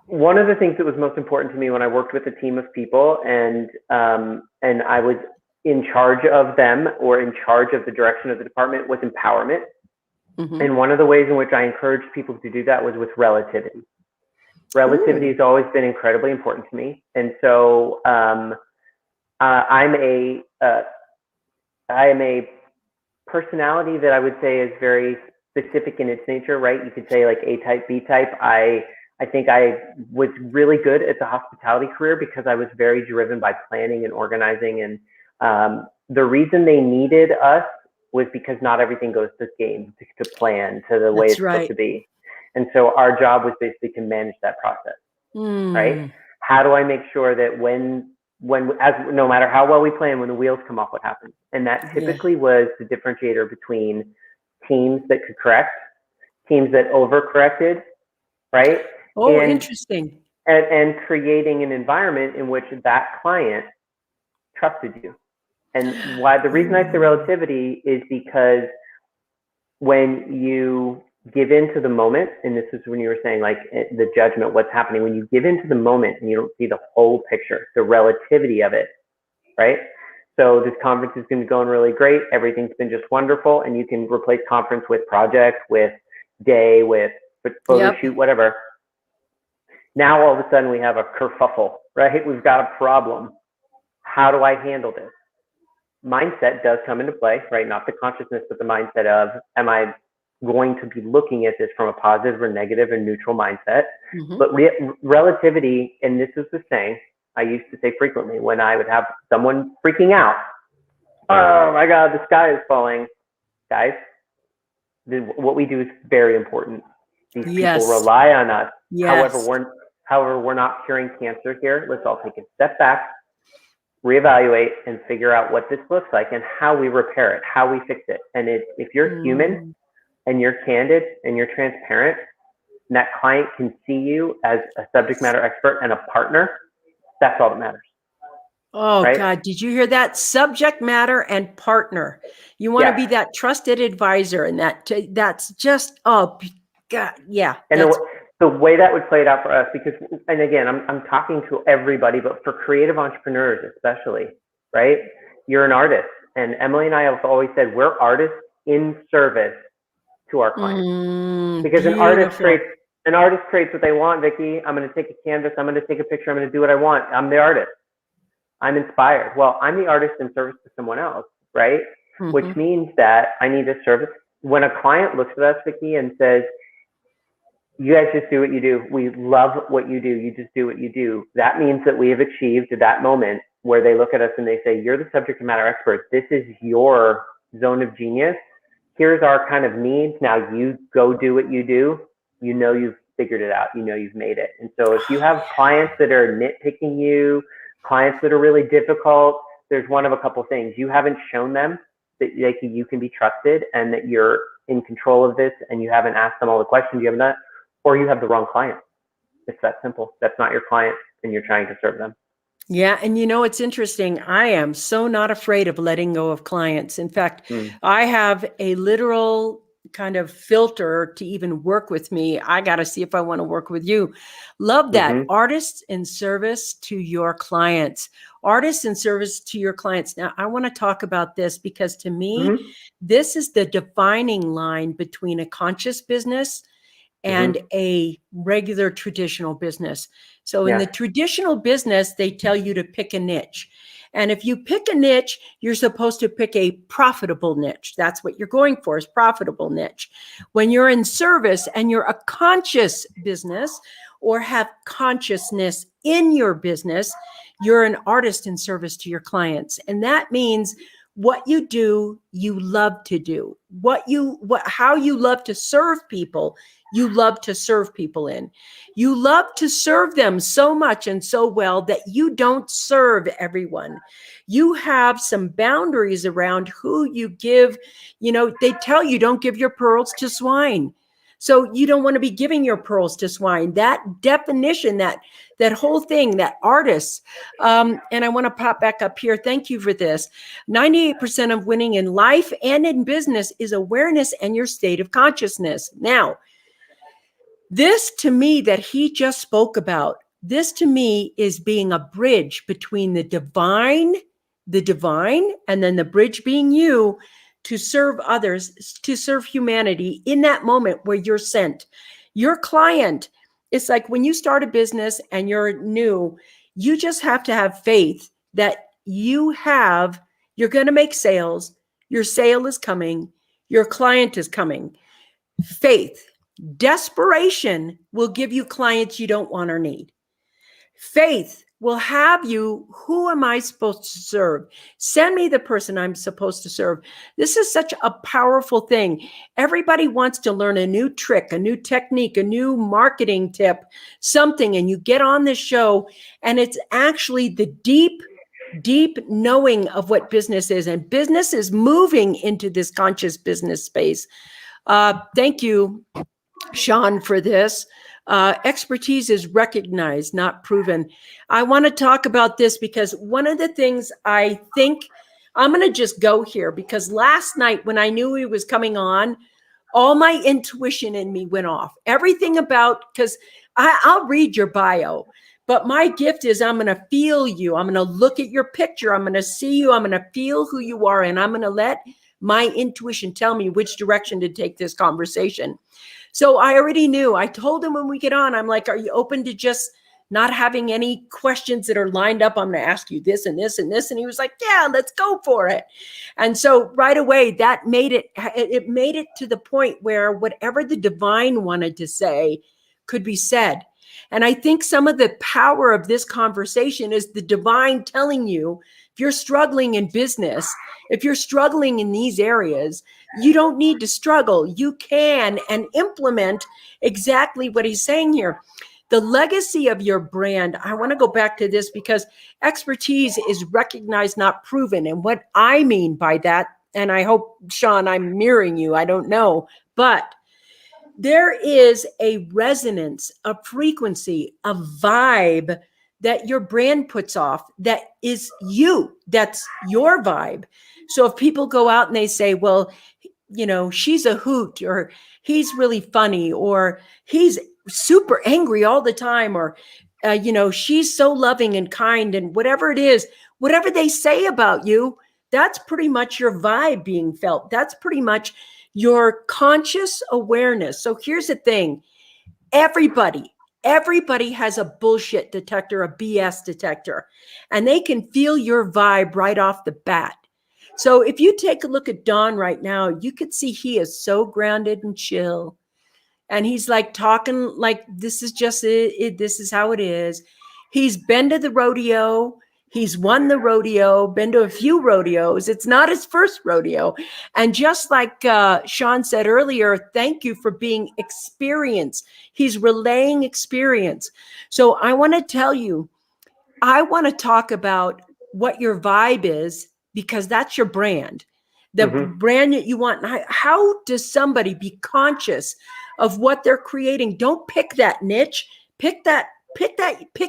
[SPEAKER 2] One of the things that was most important to me when I worked with a team of people and I was in charge of them or in charge of the direction of the department was empowerment. And one of the ways in which I encouraged people to do that was with relativity. Relativity has always been incredibly important to me. And so I am a personality that I would say is very specific in its nature, right? You could say like A type, B type. I think I was really good at the hospitality career because I was very driven by planning and organizing. And the reason they needed us was because not everything goes to game, to plan, to the way it's supposed to be. And so our job was basically to manage that process, right? How do I make sure that no matter how well we plan, when the wheels come off, what happens? And that typically was the differentiator between teams that could correct, teams that overcorrected, right?
[SPEAKER 1] Oh, interesting.
[SPEAKER 2] and creating an environment in which that client trusted you. And why the reason I say relativity is because when you give into the moment, and this is when you were saying like the judgment, what's happening, when you give into the moment and you don't see the whole picture, the relativity of it, right? So this conference is going to be going really great. Everything's been just wonderful. And you can replace conference with project, with day, with photo shoot, whatever. Now, all of a sudden we have a kerfuffle, right? We've got a problem. How do I handle this? Mindset does come into play, right? Not the consciousness, but the mindset of, am I going to be looking at this from a positive or negative and neutral mindset? But relativity, and this is the saying I used to say frequently when I would have someone freaking out. Oh my God, the sky is falling. Guys, what we do is very important. These people rely on us. However, we're not curing cancer here. Let's all take a step back, reevaluate, and figure out what this looks like and how we repair it, how we fix it. And if you're human and you're candid and you're transparent, and that client can see you as a subject matter expert and a partner, that's all that matters.
[SPEAKER 1] Oh, right? God, did you hear that? Subject matter and partner. You want to be that trusted advisor, and that's just, oh, God, yeah.
[SPEAKER 2] And the way that would play it out for us, because, and again, I'm talking to everybody, but for creative entrepreneurs especially, right? You're an artist. And Emily and I have always said we're artists in service to our clients. Because an artist creates what they want, Vickie. I'm going to take a canvas. I'm going to take a picture. I'm going to do what I want. I'm the artist. I'm inspired. Well, I'm the artist in service to someone else, right? Which means that I need a service. When a client looks at us, Vickie, and says, you guys just do what you do. We love what you do. You just do what you do. That means that we have achieved that moment where they look at us and they say, you're the subject matter expert. This is your zone of genius. Here's our kind of needs. Now you go do what you do. You know you've figured it out. You know you've made it. And so if you have clients that are nitpicking you, clients that are really difficult, there's one of a couple things. You haven't shown them that you can be trusted and that you're in control of this, and you haven't asked them all the questions. You haven't done, or you have the wrong client. It's that simple. That's not your client, and you're trying to serve them.
[SPEAKER 1] Yeah. And you know, it's interesting. I am so not afraid of letting go of clients. In fact, I have a literal kind of filter to even work with me. I got to see if I want to work with you. Love that. Artists in service to your clients. Artists in service to your clients. Now, I want to talk about this because to me, this is the defining line between a conscious business and a regular traditional business. So in the traditional business, they tell you to pick a niche. And if you pick a niche, you're supposed to pick a profitable niche. That's what you're going for, is profitable niche. When you're in service and you're a conscious business or have consciousness in your business, you're an artist in service to your clients. And that means what you do, you love to do. How you love to serve people, you love to serve people in. You love to serve them so much and so well that you don't serve everyone. You have some boundaries around who you give. You know, they tell you don't give your pearls to swine. So you don't want to be giving your pearls to swine. That definition, that whole thing, that artists, and I want to pop back up here. Thank you for this. 98% of winning in life and in business is awareness and your state of consciousness. Now, this to me that he just spoke about, this to me is being a bridge between the divine, and then the bridge being you to serve others, to serve humanity in that moment where you're sent. Your client, it's like when you start a business and you're new, you just have to have faith that you're going to make sales. Your sale is coming. Your client is coming. Faith. Desperation will give you clients you don't want or need. Faith will have you, who am I supposed to serve? Send me the person I'm supposed to serve. This is such a powerful thing. Everybody wants to learn a new trick, a new technique, a new marketing tip, something, and you get on this show, and it's actually the deep knowing of what business is, and business is moving into this conscious business space. Thank you, Sean, for this. Expertise is recognized, not proven. I want to talk about this because one of the things I think, I'm going to just go here, because last night when I knew he was coming on, all my intuition in me went off. Everything about, because I'll read your bio, but my gift is I'm going to feel you. I'm going to look at your picture. I'm going to see you. I'm going to feel who you are. And I'm going to let my intuition tell me which direction to take this conversation. So I already knew. I told him when we get on, I'm like, are you open to just not having any questions that are lined up? I'm going to ask you this and this and this. And he was like, yeah, let's go for it. And so right away, that made it made it to the point where whatever the divine wanted to say could be said. And I think some of the power of this conversation is the divine telling you, if you're struggling in business, if you're struggling in these areas, you don't need to struggle. You can and implement exactly what he's saying here. The legacy of your brand, I want to go back to this because expertise is recognized, not proven. And what I mean by that, and I hope, Sean, I'm mirroring you, I don't know, but there is a resonance, a frequency, a vibe that your brand puts off that is you, that's your vibe. So if people go out and they say, well, you know, she's a hoot, or he's really funny, or he's super angry all the time, or, you know, she's so loving and kind, and whatever it is, whatever they say about you, that's pretty much your vibe being felt. That's pretty much your conscious awareness. So here's the thing. Everybody has a bullshit detector, a BS detector, and they can feel your vibe right off the bat. So if you take a look at Don right now, you could see he is so grounded and chill. And he's like talking like this is just it. This is how it is. He's been to the rodeo. He's won the rodeo, been to a few rodeos. It's not his first rodeo. And just like Sean said earlier, thank you for being experienced. He's relaying experience. So I want to tell you, I want to talk about what your vibe is, because that's your brand, the brand that you want. How does somebody be conscious of what they're creating? Don't pick that niche. Pick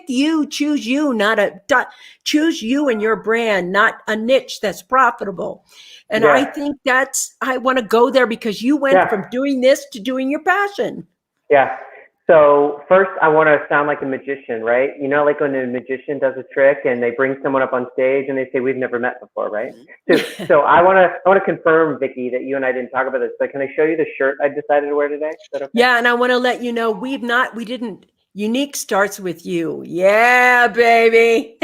[SPEAKER 1] you, choose you, choose you and your brand, not a niche that's profitable. And I think I want to go there because you went from doing this to doing your passion.
[SPEAKER 2] Yeah. So first, I want to sound like a magician, right? You know, like when a magician does a trick and they bring someone up on stage and they say, we've never met before, right? So I want to confirm, Vickie, that you and I didn't talk about this, but can I show you the shirt I decided to wear today? Is that okay?
[SPEAKER 1] Yeah, and I want to let you know, unique starts with you. Yeah, baby.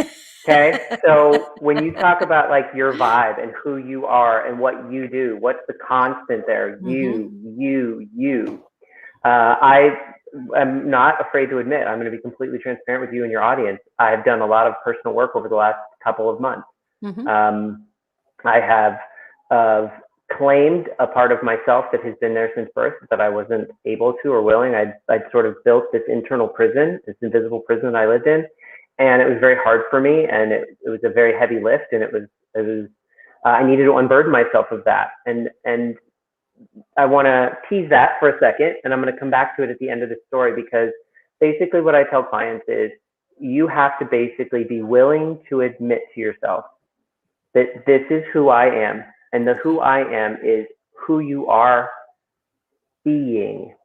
[SPEAKER 2] Okay. So when you talk about like your vibe and who you are and what you do, what's the constant there? You. I'm not afraid to admit, I'm going to be completely transparent with you and your audience. I've done a lot of personal work over the last couple of months. I have claimed a part of myself that has been there since birth that I wasn't able to or willing. I'd sort of built this internal prison, this invisible prison I lived in, and it was very hard for me, and it was a very heavy lift, and it was I needed to unburden myself of that, and I want to tease that for a second, and I'm going to come back to it at the end of the story, because basically what I tell clients is you have to basically be willing to admit to yourself that this is who I am, and the who I am is who you are being,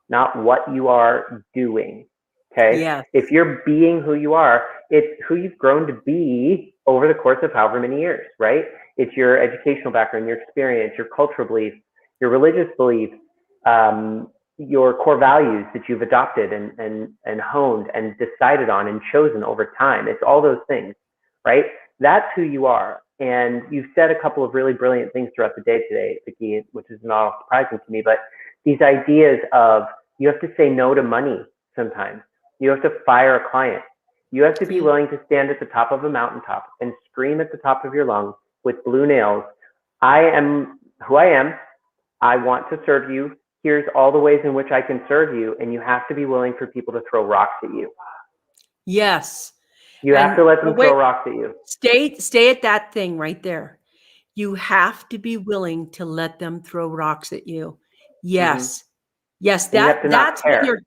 [SPEAKER 2] not what you are doing. Okay.
[SPEAKER 1] Yeah.
[SPEAKER 2] If you're being who you are, it's who you've grown to be over the course of however many years, right? It's your educational background, your experience, your cultural beliefs, your religious beliefs, your core values that you've adopted and honed and decided on and chosen over time. It's all those things, right? That's who you are. And you've said a couple of really brilliant things throughout the day today, Vickie, which is not surprising to me, but these ideas of you have to say no to money sometimes. You have to fire a client. You have to be willing to stand at the top of a mountaintop and scream at the top of your lungs with blue nails, I am who I am. I want to serve you. Here's all the ways in which I can serve you. And you have to be willing for people to throw rocks at you.
[SPEAKER 1] Yes.
[SPEAKER 2] You have to let them throw rocks at you.
[SPEAKER 1] Stay at that thing right there. You have to be willing to let them throw rocks at you. Yes. Yes.
[SPEAKER 2] And you have to not care.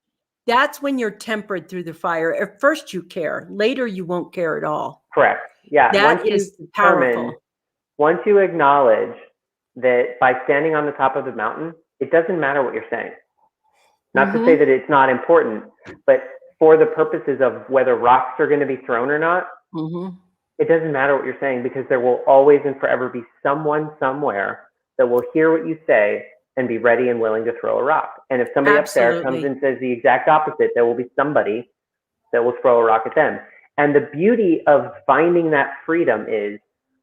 [SPEAKER 1] That's when you're tempered through the fire. At first you care, later you won't care at all.
[SPEAKER 2] Correct. Yeah.
[SPEAKER 1] That is powerful.
[SPEAKER 2] Once you acknowledge that by standing on the top of the mountain, it doesn't matter what you're saying. Not to say that it's not important, but for the purposes of whether rocks are going to be thrown or not, it doesn't matter what you're saying, because there will always and forever be someone somewhere that will hear what you say and be ready and willing to throw a rock. And if somebody up there comes and says the exact opposite, there will be somebody that will throw a rock at them. And the beauty of finding that freedom is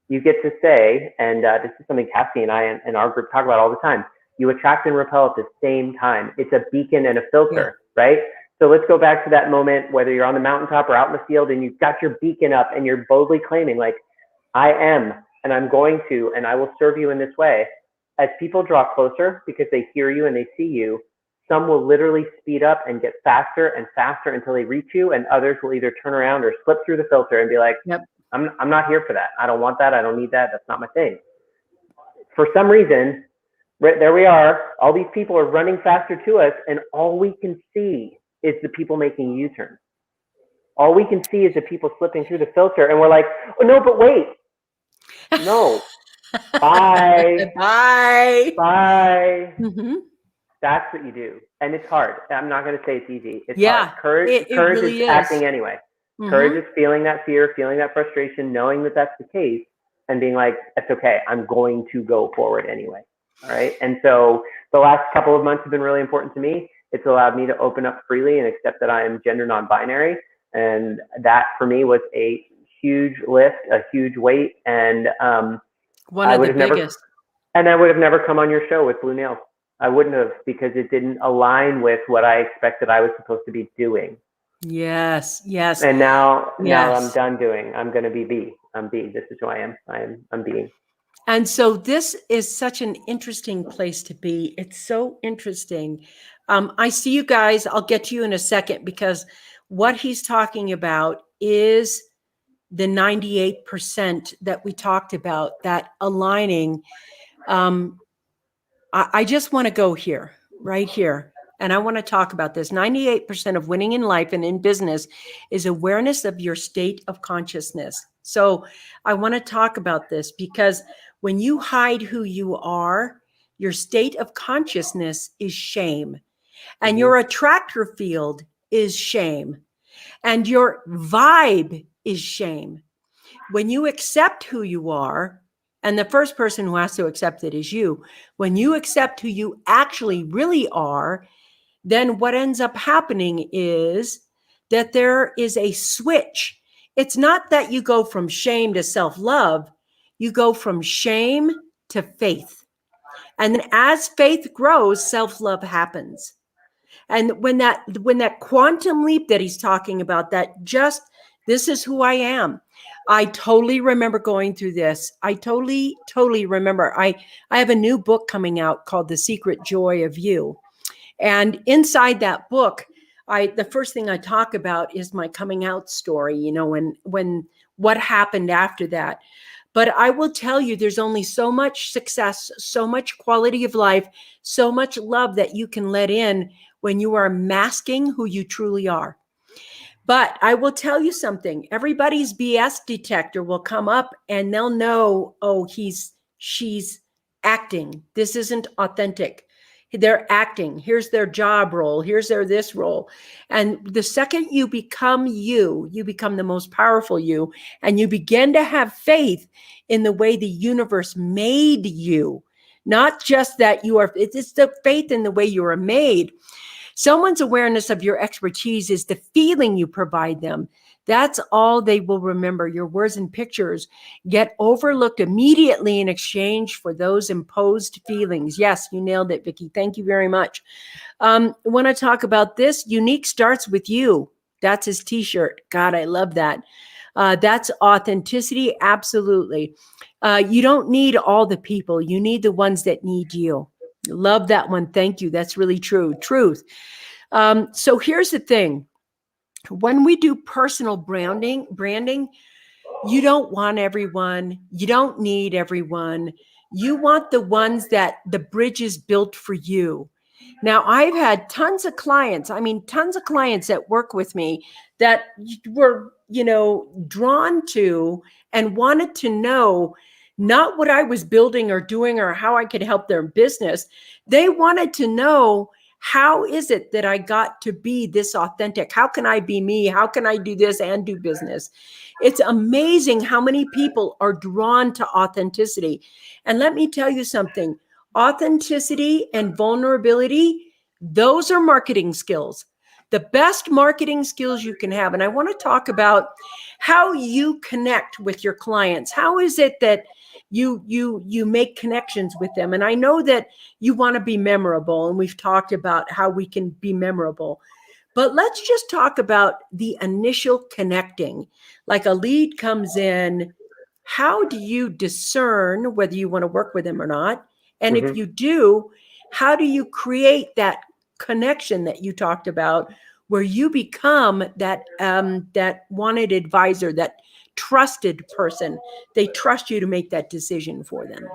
[SPEAKER 2] you get to say, and this is something Cassie and I and our group talk about all the time, you attract and repel at the same time. It's a beacon and a filter, right? So let's go back to that moment, whether you're on the mountaintop or out in the field and you've got your beacon up and you're boldly claiming, like, I am, and I'm going to, and I will serve you in this way. As people draw closer because they hear you and they see you, some will literally speed up and get faster and faster until they reach you, and others will either turn around or slip through the filter and be like, I'm not here for that. I don't want that. I don't need that. That's not my thing. For some reason, right there we are. All these people are running faster to us, and all we can see is the people making U-turns. All we can see is the people slipping through the filter, and we're like, oh no, but wait. No. Bye.
[SPEAKER 1] Bye.
[SPEAKER 2] Bye. That's what you do. And it's hard. I'm not going to say it's easy. It's hard. Courage really is acting anyway. Courage is feeling that fear, feeling that frustration, knowing that that's the case, and being like, that's okay. I'm going to go forward anyway. All right. And so the last couple of months have been really important to me. It's allowed me to open up freely and accept that I am gender non-binary. And that for me was a huge lift, a huge weight. And
[SPEAKER 1] one of the biggest.
[SPEAKER 2] And I would have never come on your show with blue nails. I wouldn't have, because it didn't align with what I expected I was supposed to be doing.
[SPEAKER 1] Yes. Yes.
[SPEAKER 2] And now I'm done doing. I'm going to be B. I'm B. This is who I am. I'm being.
[SPEAKER 1] And so this is such an interesting place to be. It's so interesting. I see you guys. I'll get to you in a second, because what he's talking about is the 98% that we talked about, that aligning. I just want to go here, right here. And I want to talk about this. 98% of winning in life and in business is awareness of your state of consciousness. So I want to talk about this, because when you hide who you are, your state of consciousness is shame. And your attractor field is shame. And your vibe is shame. When you accept who you are, and the first person who has to accept it is you, when you accept who you actually really are, then what ends up happening is that there is a switch. It's not that you go from shame to self-love. You go from shame to faith. And then as faith grows, self-love happens. And when that quantum leap that he's talking about, that just, this is who I am. I totally remember going through this. I totally remember. I have a new book coming out called The Secret Joy of You. And inside that book, the first thing I talk about is my coming out story, you know, when what happened after that. But I will tell you, there's only so much success, so much quality of life, so much love that you can let in when you are masking who you truly are. But I will tell you something. Everybody's BS detector will come up and they'll know, oh, she's acting. This isn't authentic. They're acting. Here's their job role. Here's their this role. And the second you become you, you become the most powerful you, and you begin to have faith in the way the universe made you. Not just that you are, it's the faith in the way you are made. Someone's awareness of your expertise is the feeling you provide them. That's all they will remember. Your words and pictures get overlooked immediately in exchange for those imposed feelings. Yes, you nailed it, Vickie. Thank you very much. I want to talk about this. Unique starts with you. That's his t-shirt. God, I love that. That's authenticity. Absolutely. You don't need all the people. You need the ones that need you. Love that one. Thank you. That's really true. Truth. So here's the thing. When we do personal branding, you don't want everyone. You don't need everyone. You want the ones that the bridge is built for you. Now, I've had tons of clients, tons of clients that work with me that were, drawn to and wanted to know not what I was building or doing or how I could help their business. They wanted to know, how is it that I got to be this authentic? How can I be me? How can I do this and do business? It's amazing how many people are drawn to authenticity. And let me tell you something. Authenticity and vulnerability, those are marketing skills, the best marketing skills you can have. And I want to talk about how you connect with your clients. How is it that you make connections with them? And I know that you want to be memorable, and we've talked about how we can be memorable. But let's just talk about the initial connecting. Like a lead comes in, how do you discern whether you want to work with them or not? And if you do, how do you create that connection that you talked about, where you become that that wanted advisor, that trusted person? They trust you to make that decision for them.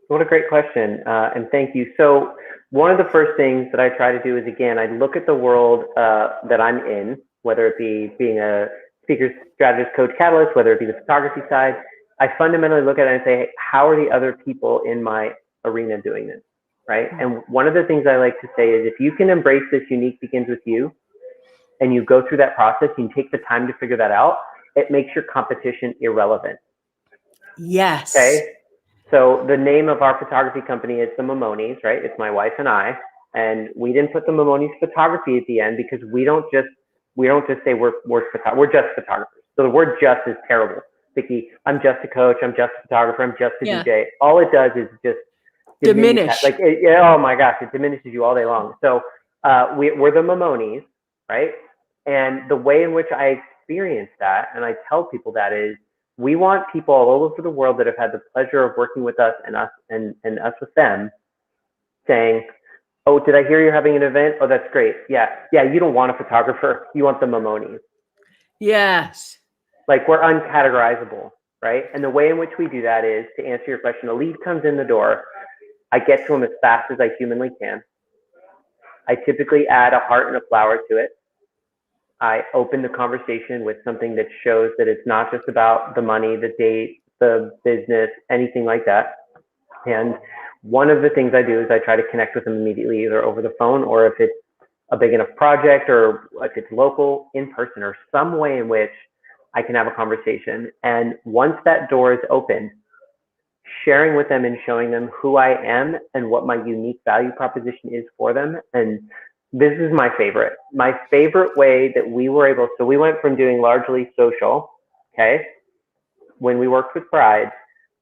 [SPEAKER 2] What a great question, and thank you. So one of the first things that I try to do is, again, I look at the world that I'm in, whether it be being a speaker, strategist, coach, catalyst, whether it be the photography side. I fundamentally look at it and say, hey, how are the other people in my arena doing this, right? And one of the things I like to say is, if you can embrace this unique begins with you, and you go through that process, you take the time to figure that out, it makes your competition irrelevant.
[SPEAKER 1] Yes.
[SPEAKER 2] Okay. So the name of our photography company is the Mamones, right? It's my wife and I, and we didn't put the Mamones photography at the end because we don't just say we're just photographers. So the word "just" is terrible. Vickie, I'm just a coach, I'm just a photographer, I'm just a DJ. All it does is just
[SPEAKER 1] diminish.
[SPEAKER 2] Oh my gosh, it diminishes you all day long. So we're the Mamones, right? And the way in which I experience that, and I tell people that, is we want people all over the world that have had the pleasure of working with us and us with them, saying, oh, did I hear you're having an event? Oh, that's great. Yeah, you don't want a photographer, you want the Mamones.
[SPEAKER 1] Yes.
[SPEAKER 2] Like, we're uncategorizable, right? And the way in which we do that is, to answer your question, a lead comes in the door, I get to them as fast as I humanly can. I typically add a heart and a flower to it. I open the conversation with something that shows that it's not just about the money, the date, the business, anything like that. And one of the things I do is I try to connect with them immediately, either over the phone, or if it's a big enough project, or if it's local, in person, or some way in which I can have a conversation. And once that door is open, sharing with them and showing them who I am and what my unique value proposition is for them. And this is my favorite way that we were able, so we went from doing largely social, okay? When we worked with brides,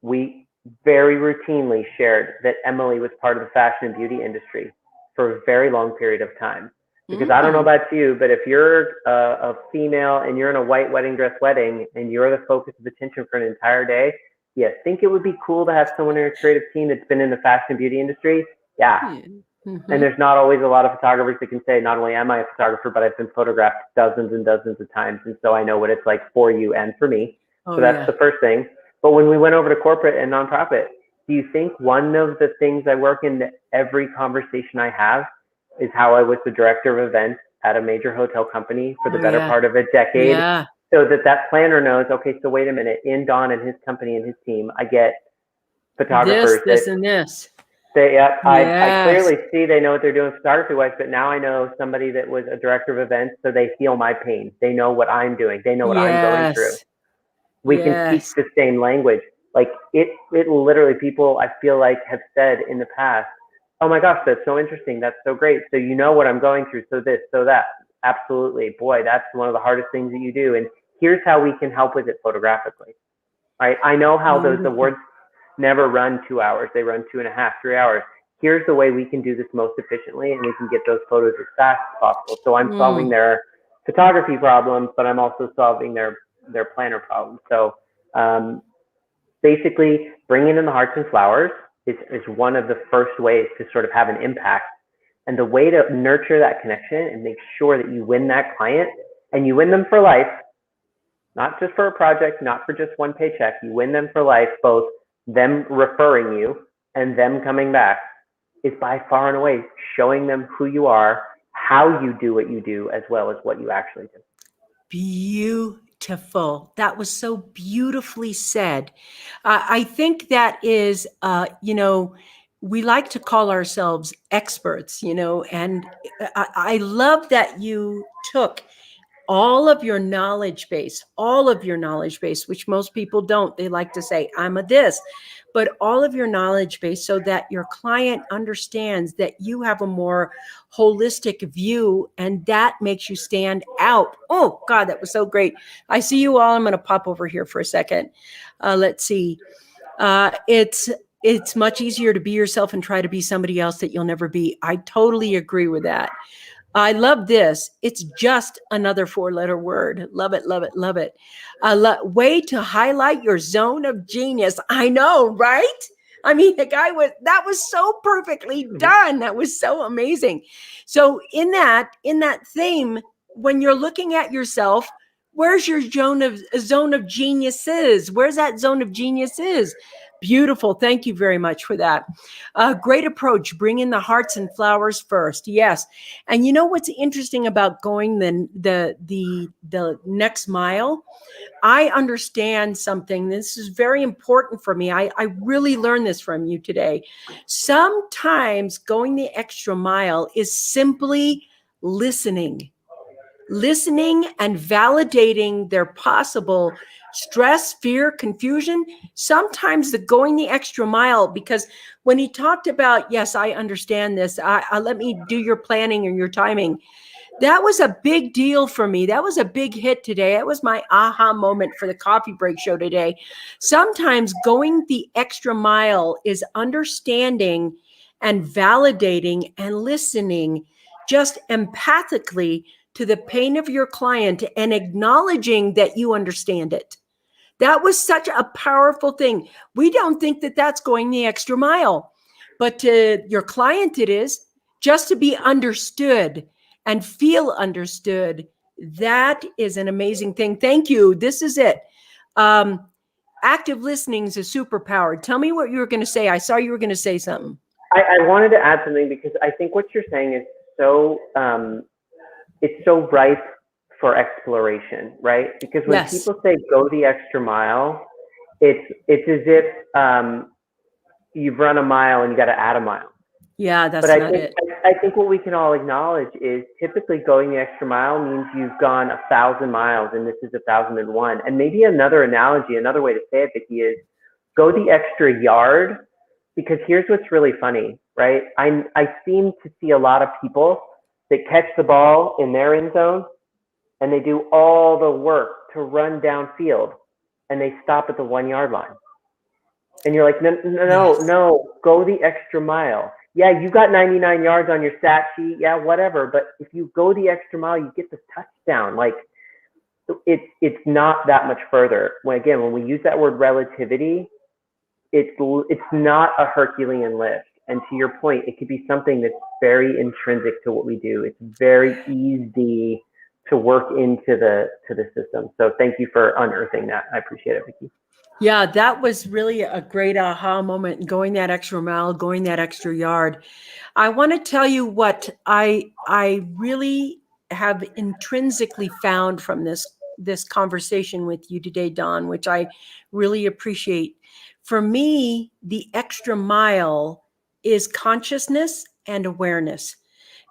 [SPEAKER 2] we very routinely shared that Emily was part of the fashion and beauty industry for a very long period of time. Because I don't know about you, but if you're a female and you're in a white wedding dress wedding and you're the focus of attention for an entire day, you think it would be cool to have someone in your creative team that's been in the fashion and beauty industry? Yeah. And there's not always a lot of photographers that can say, not only am I a photographer, but I've been photographed dozens and dozens of times. And so I know what it's like for you and for me. So that's the first thing. But when we went over to corporate and nonprofit, do you think one of the things I work in every conversation I have is how I was the director of events at a major hotel company for the better part of a decade? So that planner knows, okay, so wait a minute, in Don and his company and his team, I get photographers.
[SPEAKER 1] This, and this.
[SPEAKER 2] I clearly see they know what they're doing photography-wise, but now I know somebody that was a director of events, so they feel my pain. They know what I'm doing. They know what I'm going through. We can speak the same language. Like, it literally, people, I feel like, have said in the past, oh my gosh, that's so interesting. That's so great. So you know what I'm going through. So this, so that. Absolutely. Boy, that's one of the hardest things that you do. And here's how we can help with it photographically. Right? I know how the awards never run 2 hours. They run 2.5, 3 hours. Here's the way we can do this most efficiently, and we can get those photos as fast as possible. So I'm solving their photography problems, but I'm also solving their planner problems. So basically, bringing in the hearts and flowers is one of the first ways to sort of have an impact. And the way to nurture that connection and make sure that you win that client, and you win them for life, not just for a project, not for just one paycheck, you win them for life, both them referring you and them coming back, is by far and away showing them who you are, how you do what you do, as well as what you actually do.
[SPEAKER 1] Beautiful. That was so beautifully said. I think that is, we like to call ourselves experts, and I love that you took all of your knowledge base, which most people don't. They like to say, I'm a this, but all of your knowledge base so that your client understands that you have a more holistic view, and that makes you stand out. Oh, God, that was so great. I see you all. I'm going to pop over here for a second. Let's see. It's much easier to be yourself and try to be somebody else that you'll never be. I totally agree with that. I love this. It's just another 4-letter word. Love it, love it, love it. Way to highlight your zone of genius. I know, right? I mean, that was so perfectly done. That was so amazing. So in that theme, when you're looking at yourself, where's your zone of genius is? Where's that zone of genius is? Beautiful. Thank you very much for that. Great approach. Bring in the hearts and flowers first. Yes. And you know what's interesting about going the next mile? I understand something. This is very important for me. I really learned this from you today. Sometimes going the extra mile is simply listening and validating their possible stress, fear, confusion. Sometimes the going the extra mile, because when he talked about, yes, I understand this. I let me do your planning and your timing. That was a big deal for me. That was a big hit today. That was my aha moment for the coffee break show today. Sometimes going the extra mile is understanding and validating and listening just empathically to the pain of your client and acknowledging that you understand it. That was such a powerful thing. We don't think that that's going the extra mile, but to your client, it is. Just to be understood and feel understood. That is an amazing thing. Thank you. This is it. Active listening is a superpower. Tell me what you were going to say. I saw you were going to say something.
[SPEAKER 2] I wanted to add something because I think what you're saying is so, it's so ripe for exploration, right? Because when people say go the extra mile, it's as if you've run a mile and you got to add a mile.
[SPEAKER 1] Yeah, that's not it.
[SPEAKER 2] I think what we can all acknowledge is typically going the extra mile means you've gone 1,000 miles, and this is 1,001. And maybe another analogy, another way to say it, Vickie, is go the extra yard. Because here's what's really funny, right? I seem to see a lot of people that catch the ball in their end zone and they do all the work to run downfield and they stop at the 1-yard line. And you're like, no, go the extra mile. Yeah, you got 99 yards on your stat sheet. Yeah, whatever. But if you go the extra mile, you get the touchdown. Like it's not that much further. When we use that word relativity, it's not a Herculean lift. And to your point, it could be something that's very intrinsic to what we do. It's very easy to work into the system. So thank you for unearthing that. I appreciate it, Vickie.
[SPEAKER 1] Yeah, that was really a great aha moment, going that extra mile, going that extra yard. I want to tell you what I really have intrinsically found from this conversation with you today, Dawn, which I really appreciate. For me, the extra mile is consciousness and awareness,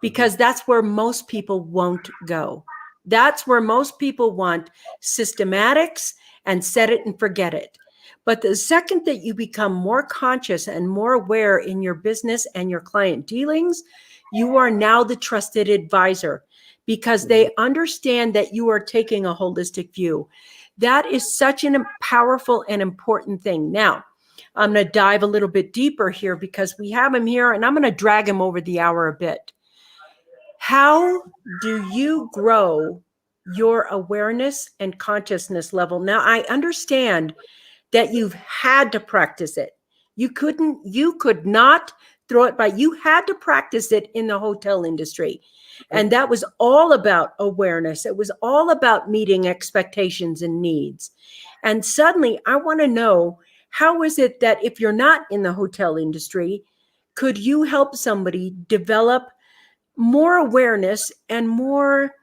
[SPEAKER 1] because that's where most people won't go. That's where most people want systematics and set it and forget it. But the second that you become more conscious and more aware in your business and your client dealings, you are now the trusted advisor, because they understand that you are taking a holistic view. That is such a powerful and important thing. Now, I'm going to dive a little bit deeper here because we have him here, and I'm going to drag him over the hour a bit. How do you grow your awareness and consciousness level? Now, I understand that you've had to practice it. You could not throw it by. You had to practice it in the hotel industry. And that was all about awareness. It was all about meeting expectations and needs. And suddenly I want to know, how is it that if you're not in the hotel industry, could you help somebody develop more awareness and more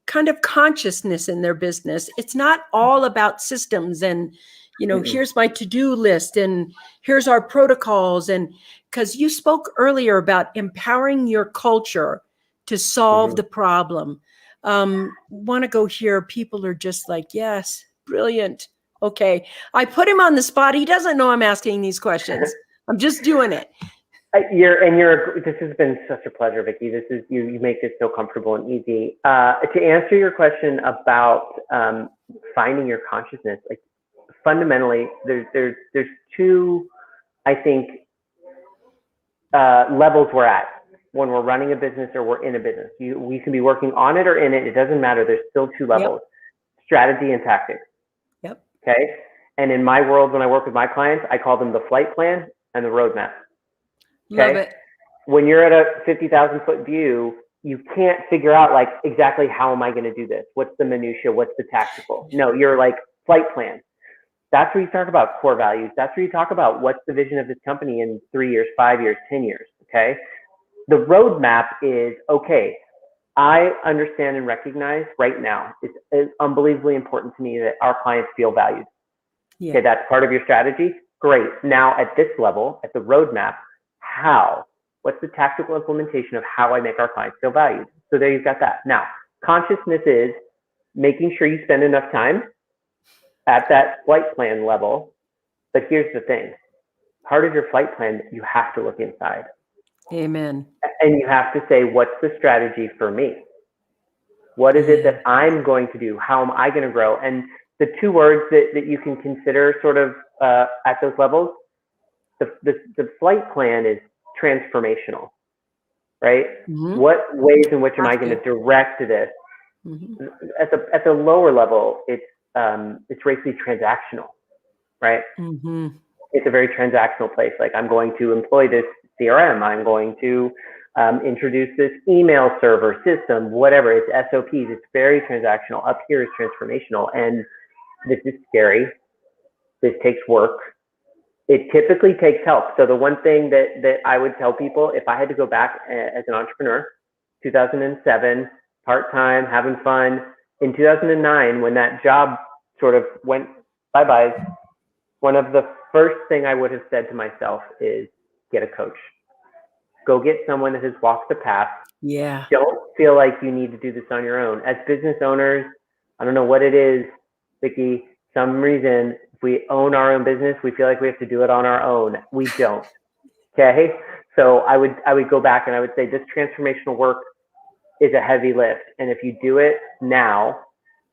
[SPEAKER 1] kind of consciousness in their business? It's not all about systems and, here's my to-do list and here's our protocols. And because you spoke earlier about empowering your culture to solve the problem. Want to go here. People are just like, yes, brilliant. Okay. I put him on the spot. He doesn't know I'm asking these questions. I'm just doing it.
[SPEAKER 2] This has been such a pleasure, Vickie. This is, you make this so comfortable and easy. To answer your question about finding your consciousness, like fundamentally, there's two, I think, levels we're at when we're running a business or we're in a business. We can be working on it or in it. It doesn't matter. There's still two levels: strategy and tactics.
[SPEAKER 1] Yep.
[SPEAKER 2] Okay. And in my world, when I work with my clients, I call them the flight plan and the roadmap. Okay?
[SPEAKER 1] Love it.
[SPEAKER 2] When you're at a 50,000-foot view, you can't figure out like exactly how am I going to do this? What's the minutia? What's the tactical? No, you're like flight plan. That's where you talk about core values. That's where you talk about what's the vision of this company in 3 years, 5 years, 10 years. Okay. The roadmap is, okay, I understand and recognize right now, it's unbelievably important to me that our clients feel valued. Yeah. Okay. That's part of your strategy. Great. Now at this level, at the roadmap, how? What's the tactical implementation of how I make our clients feel valued? So there you've got that. Now, consciousness is making sure you spend enough time at that flight plan level. But here's the thing. Part of your flight plan, you have to look inside.
[SPEAKER 1] Amen.
[SPEAKER 2] And you have to say, what's the strategy for me? What is it that I'm going to do? How am I going to grow? And the two words that you can consider sort of at those levels, the flight plan is transformational, right? What ways in which am I going to direct this? At the lower level, it's basically transactional, right? It's a very transactional place. Like, I'm going to employ this CRM. I'm going to introduce this email server system, whatever. It's SOPs. It's very transactional. Up here is transformational. And this is scary. This takes work. It typically takes help. So the one thing that I would tell people, if I had to go back as an entrepreneur, 2007, part-time, having fun, in 2009, when that job sort of went bye-bye, one of the first thing I would have said to myself is, get a coach. Go get someone that has walked the path.
[SPEAKER 1] Yeah.
[SPEAKER 2] Don't feel like you need to do this on your own. As business owners, I don't know what it is, Vickie, some reason, if we own our own business, we feel like we have to do it on our own. We don't. Okay. So I would go back and I would say this transformational work is a heavy lift. And if you do it now,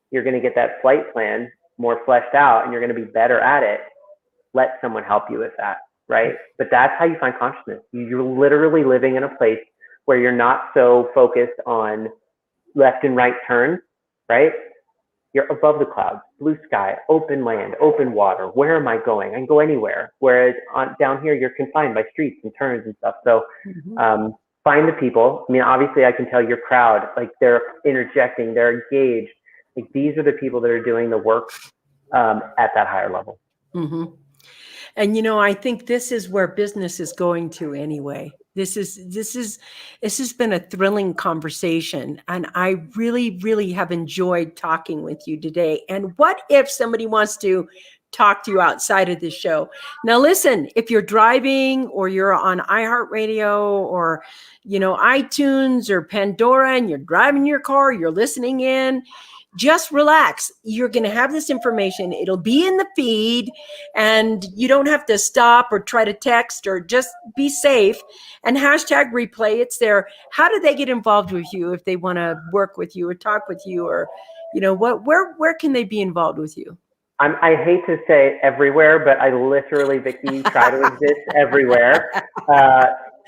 [SPEAKER 2] you're going to get that flight plan more fleshed out and you're going to be better at it. Let someone help you with that. Right. But that's how you find consciousness. You're literally living in a place where you're not so focused on left and right turns, right? You're above the clouds, blue sky, open land, open water. Where am I going? I can go anywhere. Whereas down here, you're confined by streets and turns and stuff. So find the people. I mean, obviously, I can tell your crowd, like, they're interjecting, they're engaged. Like, these are the people that are doing the work at that higher level.
[SPEAKER 1] And, I think this is where business is going to anyway. This has been a thrilling conversation, and I really, really have enjoyed talking with you today. And what if somebody wants to talk to you outside of this show? Now, listen, if you're driving or you're on iHeartRadio or, iTunes or Pandora, and you're driving your car, you're listening in, just relax. You're going to have this information. It'll be in the feed, and you don't have to stop or try to text, or just be safe and hashtag replay. It's there. How do they get involved with you if they want to work with you or talk with you, or, where can they be involved with you?
[SPEAKER 2] I hate to say everywhere, but I literally, Vickie, try to exist everywhere.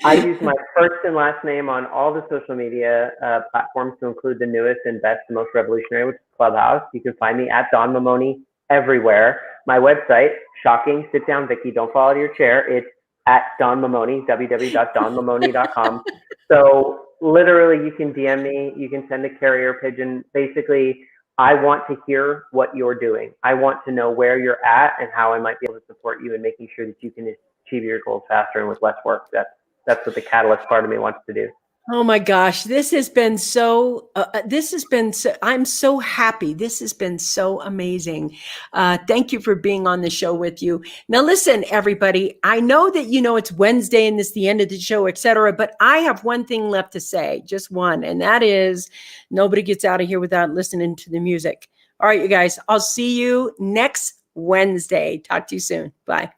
[SPEAKER 2] I use my first and last name on all the social media platforms, to include the newest and best and most revolutionary, which is Clubhouse. You can find me at Don Mamone everywhere. My website, shocking, sit down, Vickie, don't fall out of your chair. It's at Don Mamone, www.donmamone.com. So literally, you can DM me, you can send a carrier pigeon. Basically, I want to hear what you're doing. I want to know where you're at and how I might be able to support you in making sure that you can achieve your goals faster and with less work. that's what the catalyst part of me wants to do.
[SPEAKER 1] Oh my gosh, this has been so, I'm so happy. This has been so amazing. Thank you for being on the show with you. Now listen, everybody, I know that, it's Wednesday and this is the end of the show, etc. But I have one thing left to say, just one, and that is nobody gets out of here without listening to the music. All right, you guys, I'll see you next Wednesday. Talk to you soon. Bye.